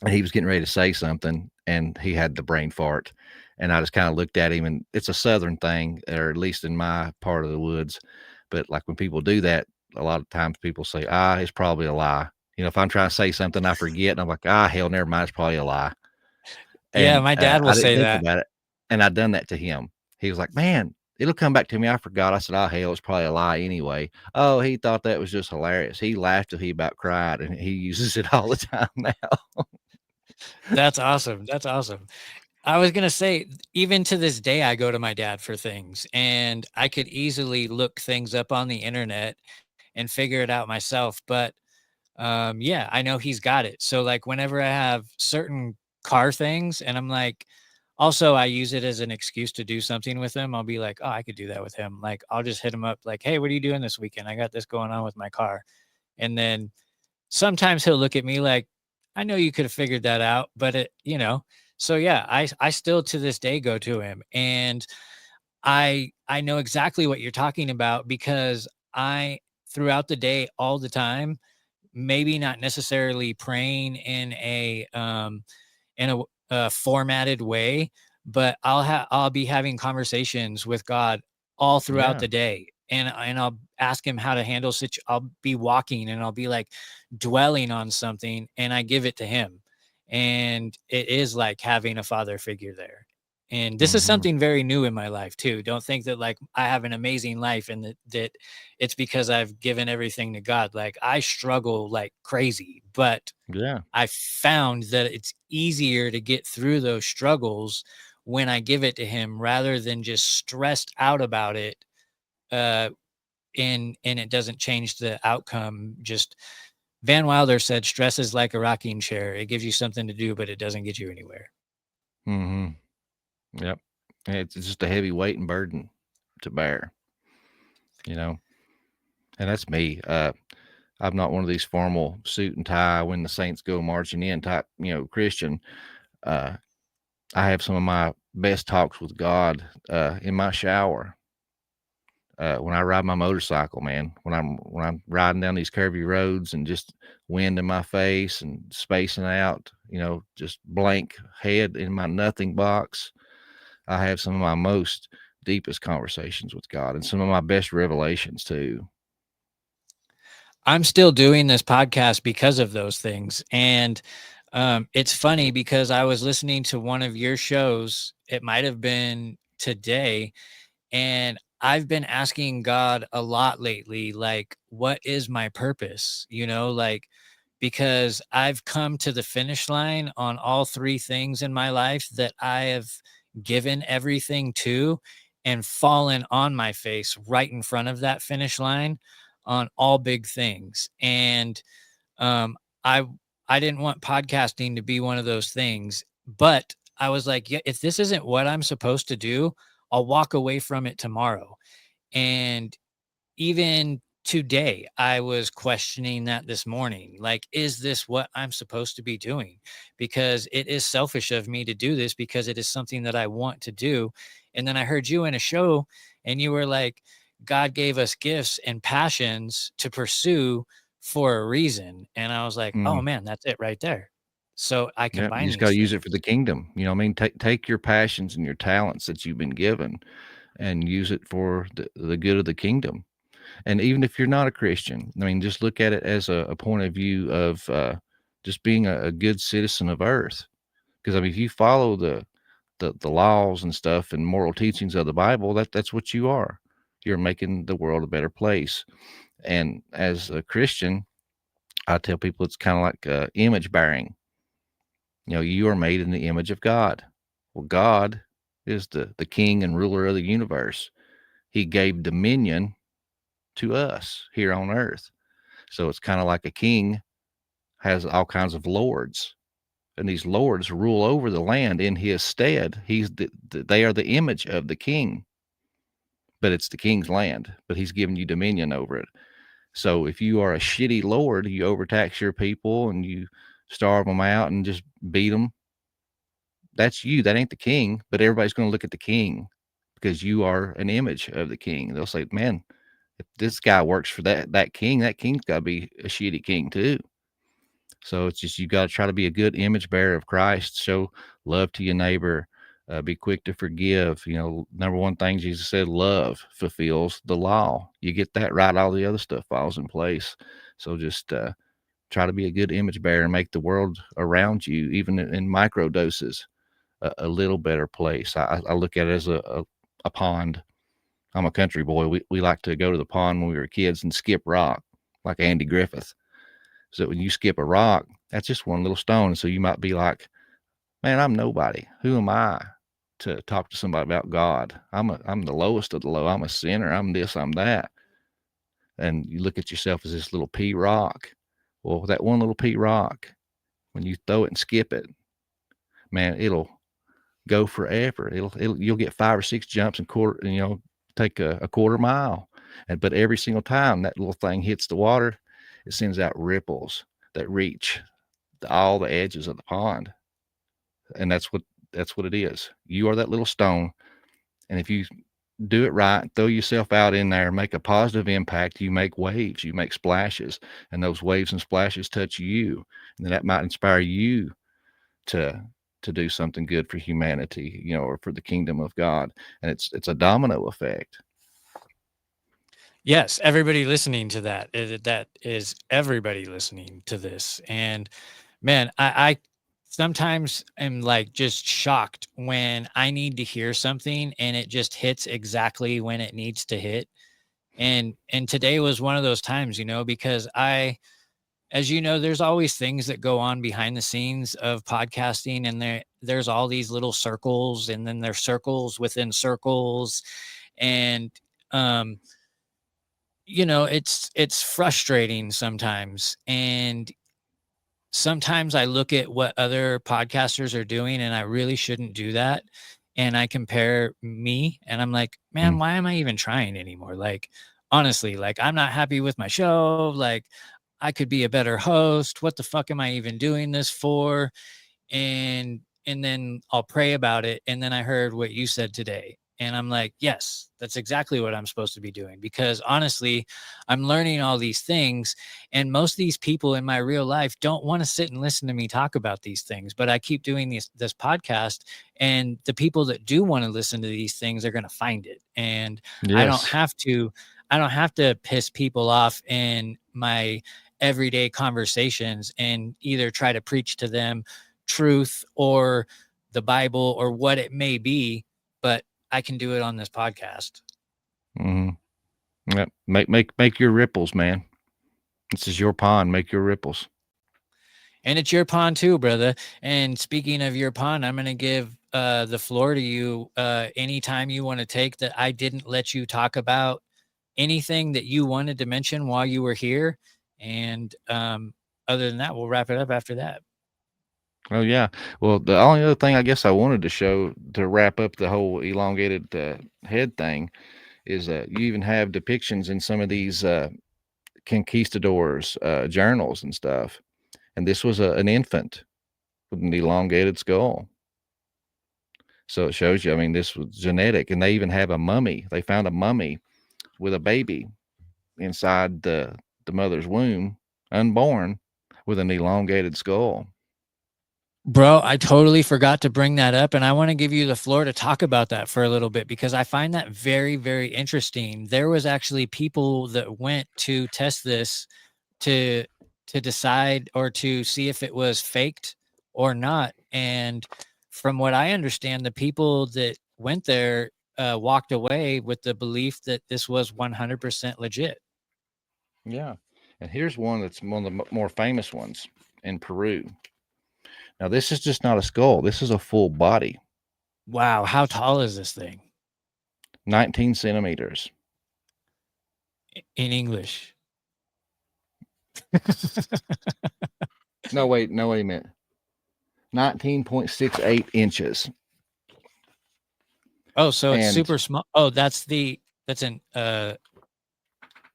and he was getting ready to say something, and he had the brain fart. And I just kind of looked at him, and it's a Southern thing, or at least in my part of the woods. But like when people do that, a lot of times people say, it's probably a lie. If I'm trying to say something, I forget, and I'm like, hell, never mind, it's probably a lie. Yeah, And my dad will I didn't say think that. about it, and I'd done that to him. He was like, "Man, it'll come back to me. I forgot." I said, hell, it's probably a lie anyway." Oh, he thought that was just hilarious. He laughed till he about cried, and he uses it all the time now. That's awesome. That's awesome. I was going to say, even to this day, I go to my dad for things, and I could easily look things up on the internet and figure it out myself. But yeah, I know he's got it. So like whenever I have certain car things and I'm like, also I use it as an excuse to do something with him. I'll be like, oh, I could do that with him. Like I'll just hit him up like, hey, what are you doing this weekend? I got this going on with my car. And then sometimes he'll look at me like, I know you could have figured that out, but so yeah, I still to this day go to him, and I know exactly what you're talking about because I throughout the day all the time, maybe not necessarily praying in a formatted way, but I'll be having conversations with God all throughout Yeah. the day. And I'll ask him how to handle I'll be walking and I'll be like dwelling on something and I give it to him. And it is like having a father figure there. And this is Mhm. something very new in my life too. Don't think that like I have an amazing life and that it's because I've given everything to God. Like I struggle like crazy, but Yeah. I found that it's easier to get through those struggles when I give it to him rather than just stressed out about it. Uh, and it doesn't change the outcome. Just Van Wilder said, stress is like a rocking chair. It gives you something to do, but it doesn't get you anywhere. Mhm. Yep. It's just a heavy weight and burden to bear, you know? And that's me. I'm not one of these formal suit and tie when the saints go marching in type, Christian. Uh, I have some of my best talks with God in my shower. When I ride my motorcycle, man, when I'm riding down these curvy roads and just wind in my face and spacing out, just blank head in my nothing box, I have some of my most deepest conversations with God and some of my best revelations too. I'm still doing this podcast because of those things. And it's funny because I was listening to one of your shows. It might have been today. And I've been asking God a lot lately, like, what is my purpose? Like, because I've come to the finish line on all three things in my life that I have given everything to and fallen on my face right in front of that finish line on all big things. And um, I I didn't want podcasting to be one of those things, but I was like, yeah, if this isn't what I'm supposed to do, I'll walk away from it tomorrow. And even today, I was questioning that this morning. Like, is this what I'm supposed to be doing? Because it is selfish of me to do this because it is something that I want to do. And then I heard you in a show and you were like, God gave us gifts and passions to pursue for a reason. And I was like, oh Mm, man, that's it right there. So I yeah, you combine just got these to use it for things. the kingdom. You know what I mean? Take your passions and your talents that you've been given and use it for the good of the kingdom. And even if you're not a Christian, I mean, just look at it as a point of view of just being a good citizen of earth. Because I mean, if you follow the laws and stuff and moral teachings of the Bible, that's what you are. You're making the world a better place. And as a Christian, I tell people it's kind of like image bearing. You are made in the image of God. Well, God is the king and ruler of the universe. He gave dominion to us here on earth. So it's kind of like a king has all kinds of lords, and these lords rule over the land in his stead. They are the image of the king, but it's the king's land, but he's given you dominion over it. So if you are a shitty lord, you overtax your people and you starve them out and just beat them, that's you. That ain't the king, but everybody's going to look at the king because you are an image of the king. They'll say, man, if this guy works for that king's got to be a shitty king too. So it's just, you got to try to be a good image bearer of Christ. Show love to your neighbor. Be quick to forgive. Number one thing Jesus said, love fulfills the law. You get that right, all the other stuff falls in place. So just try to be a good image bearer and make the world around you, even in micro doses, a little better place. I look at it as a pond. I'm a country boy. We like to go to the pond when we were kids and skip rock like Andy Griffith. So when you skip a rock, that's just one little stone. So you might be like, man, I'm nobody. Who am I to talk to somebody about God? I'm the lowest of the low. I'm a sinner. I'm this, I'm that. And you look at yourself as this little pea rock. Well, that one little pea rock, when you throw it and skip it, man, it'll go forever. You'll get 5 or 6 jumps and take a quarter mile. But every single time that little thing hits the water, it sends out ripples that reach all the edges of the pond. And that's what it is. You are that little stone. And if you do it right, throw yourself out in there, make a positive impact, you make waves, you make splashes, and those waves and splashes touch you. And that might inspire you to do something good for humanity, or for the kingdom of God. And it's a domino effect. Yes, everybody listening to that is everybody listening to this. And man, I sometimes am like just shocked when I need to hear something and it just hits exactly when it needs to hit. And today was one of those times, because as you know, there's always things that go on behind the scenes of podcasting, and there's all these little circles, and then there's circles within circles. And it's frustrating sometimes. And sometimes I look at what other podcasters are doing and I really shouldn't do that. And I compare me and I'm like, man, why am I even trying anymore? Like, honestly, like, I'm not happy with my show. Like, I could be a better host. What the fuck am I even doing this for? And then I'll pray about it. And then I heard what you said today. And I'm like, yes, that's exactly what I'm supposed to be doing, because honestly, I'm learning all these things. And most of these people in my real life don't want to sit and listen to me talk about these things. But I keep doing this podcast, and the people that do want to listen to these things are going to find it. And Yes. I don't have to piss people off in my everyday conversations and either try to preach to them truth or the Bible or what it may be, but I can do it on this podcast. Mm-hmm. Yep. Make your ripples, man. This is your pond. Make your ripples. And it's your pond too, brother. And speaking of your pond, I'm going to give the floor to you anytime you want to take that I didn't let you talk about anything that you wanted to mention while you were here. And other than that, we'll wrap it up after that. Oh, yeah. Well, the only other thing I guess I wanted to show to wrap up the whole elongated head thing is you even have depictions in some of these conquistadors' journals and stuff. And this was an infant with an elongated skull. So it shows you, I mean, this was genetic. And they even have a mummy. They found a mummy with a baby inside the mother's womb, unborn, with an elongated skull. Bro, I totally forgot to bring that up, and I want to give you the floor to talk about that for a little bit, because I find that very, very interesting. There was actually people that went to test this to decide or to see if it was faked or not. And from what I understand, the people that went there walked away with the belief that this was 100% legit. Yeah. And here's one that's one of the more famous ones in Peru. Now, this is just not a skull. This is a full body. Wow. How tall is this thing? 19 centimeters. In English. No, wait a minute. 19.68 inches. Oh, so it's super small. Oh, that's an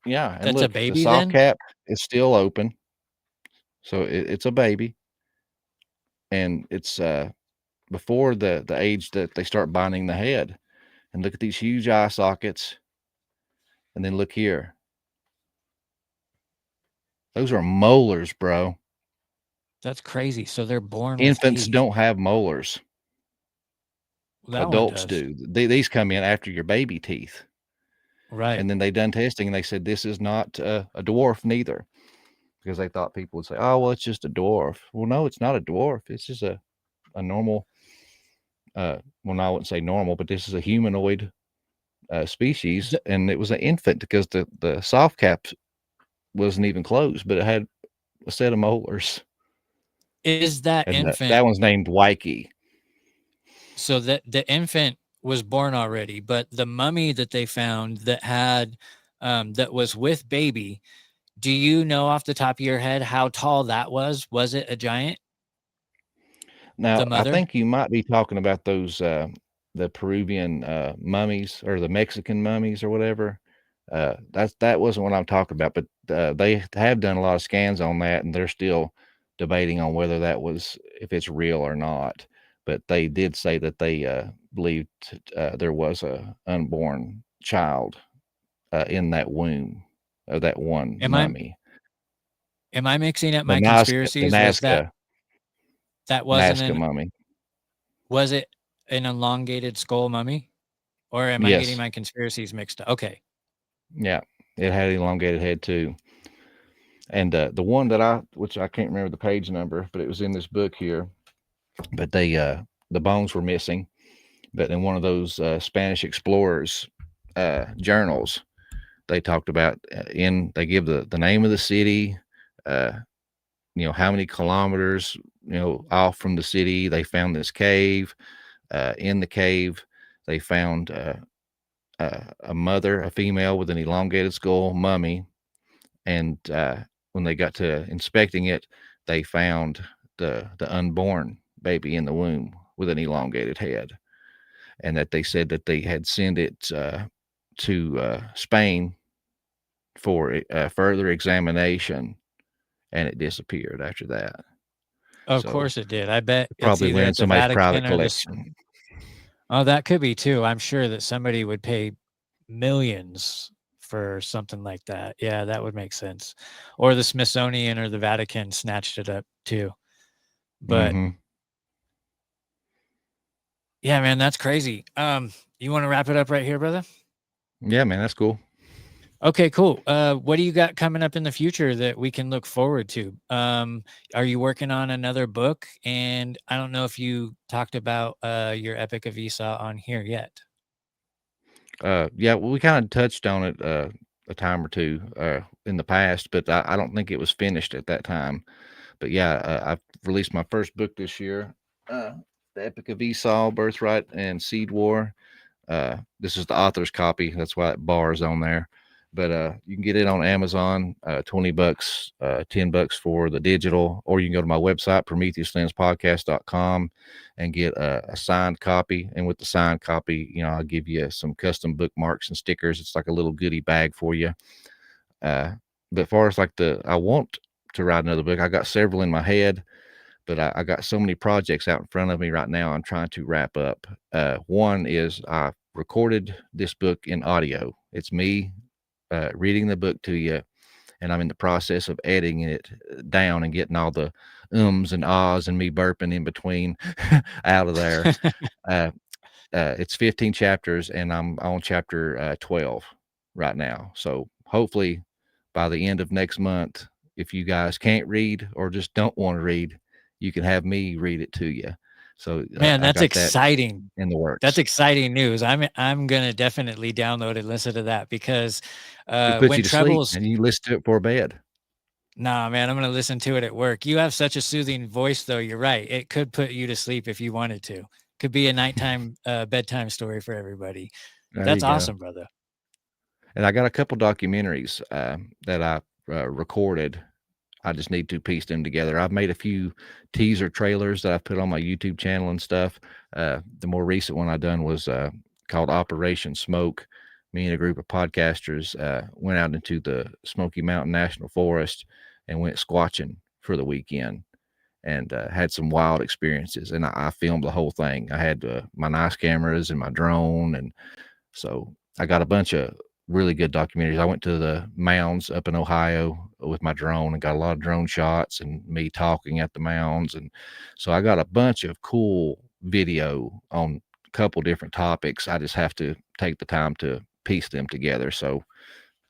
yeah. And that's look, a baby. The soft then? cap is still open. So it's a baby. And it's before the age that they start binding the head. And look at these huge eye sockets. And then look here. Those are molars, bro. That's crazy. So they're born with Infants teeth. don't have molars. That one Adults does. do. These come in after your baby teeth. Right. And then they done testing and they said this is not a dwarf neither, because they thought people would say, oh, well, it's just a dwarf. Well, no, it's not a dwarf. It's just a normal, well, no, I wouldn't say normal, but this is a humanoid species. The- And it was an infant because the soft cap wasn't even closed, but it had a set of molars. is that And infant that one's named Wikey. so that the infant was born already, but the mummy that they found that had that was with baby, do you know off the top of your head how tall that was? Was it a giant? Now, The I mother? think you might be talking about those the Peruvian mummies or the Mexican mummies or whatever. That wasn't what I'm talking about, but they have done a lot of scans on that, and they're still debating on whether that was if it's real or not. But they did say that they believed there was a unborn child in that womb of that one Am I mummy. mixing up The my Nazca, the conspiracies? Was Nazca, that wasn't Nazca an mummy. was it an elongated skull mummy? Or am I getting Yes, my conspiracies mixed up? Okay. yeah, it had an elongated head too. And the one that which I can't remember the page number, but it was in this book here. But the bones were missing. But in one of those Spanish explorers journals, they talked about they give the name of the city, how many kilometers, off from the city. They found this cave. In the cave, they found a mother, a female with an elongated skull mummy. And when they got to inspecting it, they found the unborn baby in the womb with an elongated head, and that they said that they had sent it to Spain for further examination, and it disappeared after that. Of So course it did. I bet it's probably either went in at the somebody's private Vatican or collection. Oh, that could be too. I'm sure that somebody would pay millions for something like that. Yeah, that would make sense. Or the Smithsonian or the Vatican snatched it up too. But Mm-hmm. yeah, man, that's crazy. You want to wrap it up right here, brother? Yeah, man, that's cool. Okay, cool. What do you got coming up in the future that we can look forward to? Are you working on another book? And I don't know if you talked about your Epic of Esau on here yet. Yeah, well, we kind of touched on it a time or two in the past, but I don't think it was finished at that time. But yeah, I've released my first book this year, The Epic of Esau, Birthright and Seed War. This is the author's copy. That's why that bar is on there. But you can get it on Amazon, $20, $10 for the digital, or you can go to my website, PrometheusLensPodcast.com, and get a signed copy. And with the signed copy, I'll give you some custom bookmarks and stickers. It's like a little goodie bag for you. But as far as I want to write another book, I got several in my head, but I got so many projects out in front of me right now. I'm trying to wrap up. One is I recorded this book in audio. It's me reading the book to you, and I'm in the process of editing it down and getting all the ums and ahs and me burping in between out of there. It's 15 chapters, and I'm on chapter 12 right now. So hopefully by the end of next month, if you guys can't read or just don't want to read, you can have me read it to you. So Man, I that's got that exciting. in the works. That's exciting news. I'm gonna definitely download and listen to that because It puts when you to sleep, Trebles, and you listen to it before bed. nah, man, I'm gonna listen to it at work. You have such a soothing voice, though. You're right. It could put you to sleep if you wanted to. Could be a nighttime bedtime story for everybody. There you That's go. awesome, brother. And I got a couple documentaries that I recorded. I just need to piece them together. I've made a few teaser trailers that I've put on my YouTube channel and stuff. The more recent one I done was called Operation Smoke. Me and a group of podcasters went out into the Smoky Mountain National Forest and went squatching for the weekend. and had some wild experiences. And I filmed the whole thing. I had my nice cameras and my drone, and so I got a bunch of really good documentaries. I went to the mounds up in Ohio with my drone and got a lot of drone shots and me talking at the mounds. And so I got a bunch of cool video on a couple different topics. I just have to take the time to piece them together. So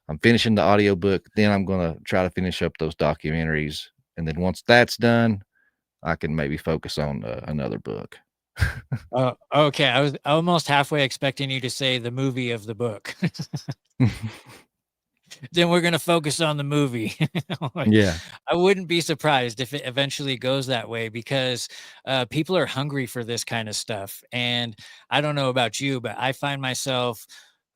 I'm finishing the audiobook. Then I'm going to try to finish up those documentaries. And then once that's done, I can maybe focus on another book. Oh, okay. I was almost halfway expecting you to say the movie of the book. Then we're going to focus on the movie. Yeah. I wouldn't be surprised if it eventually goes that way, because people are hungry for this kind of stuff. And I don't know about you, but I find myself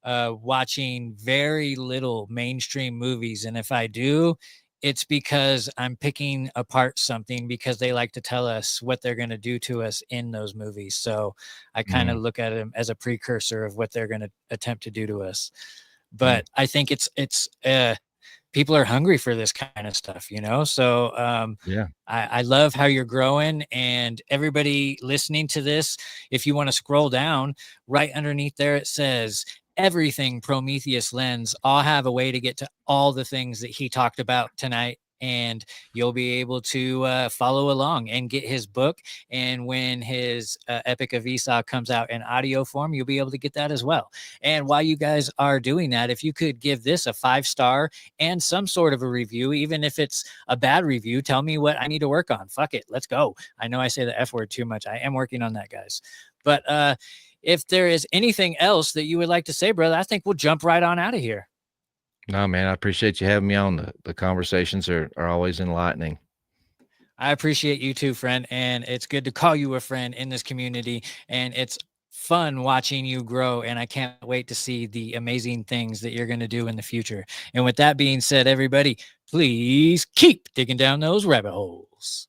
watching very little mainstream movies. And if I do, it's because I'm picking apart something, because they like to tell us what they're going to do to us in those movies. So I kind of look at them as a precursor of what they're going to attempt to do to us. But I think it's people are hungry for this kind of stuff, you know? So Yeah. I love how you're growing, and everybody listening to this, if you want to scroll down right underneath there, it says everything Prometheus lens. I'll have a way to get to all the things that he talked about tonight, and you'll be able to follow along and get his book. And when his Epic of Esau comes out in audio form, you'll be able to get that as well. And while you guys are doing that, if you could give this a 5-star and some sort of a review, even if it's a bad review, tell me what I need to work on. Fuck it. Let's go. I know I say the F word too much. I am working on that, guys. But if there is anything else that you would like to say, brother, I think we'll jump right on out of here. No, man, I appreciate you having me on. The conversations are always enlightening. I appreciate you too, friend. And it's good to call you a friend in this community. And it's fun watching you grow. And I can't wait to see the amazing things that you're going to do in the future. And with that being said, everybody, please keep digging down those rabbit holes.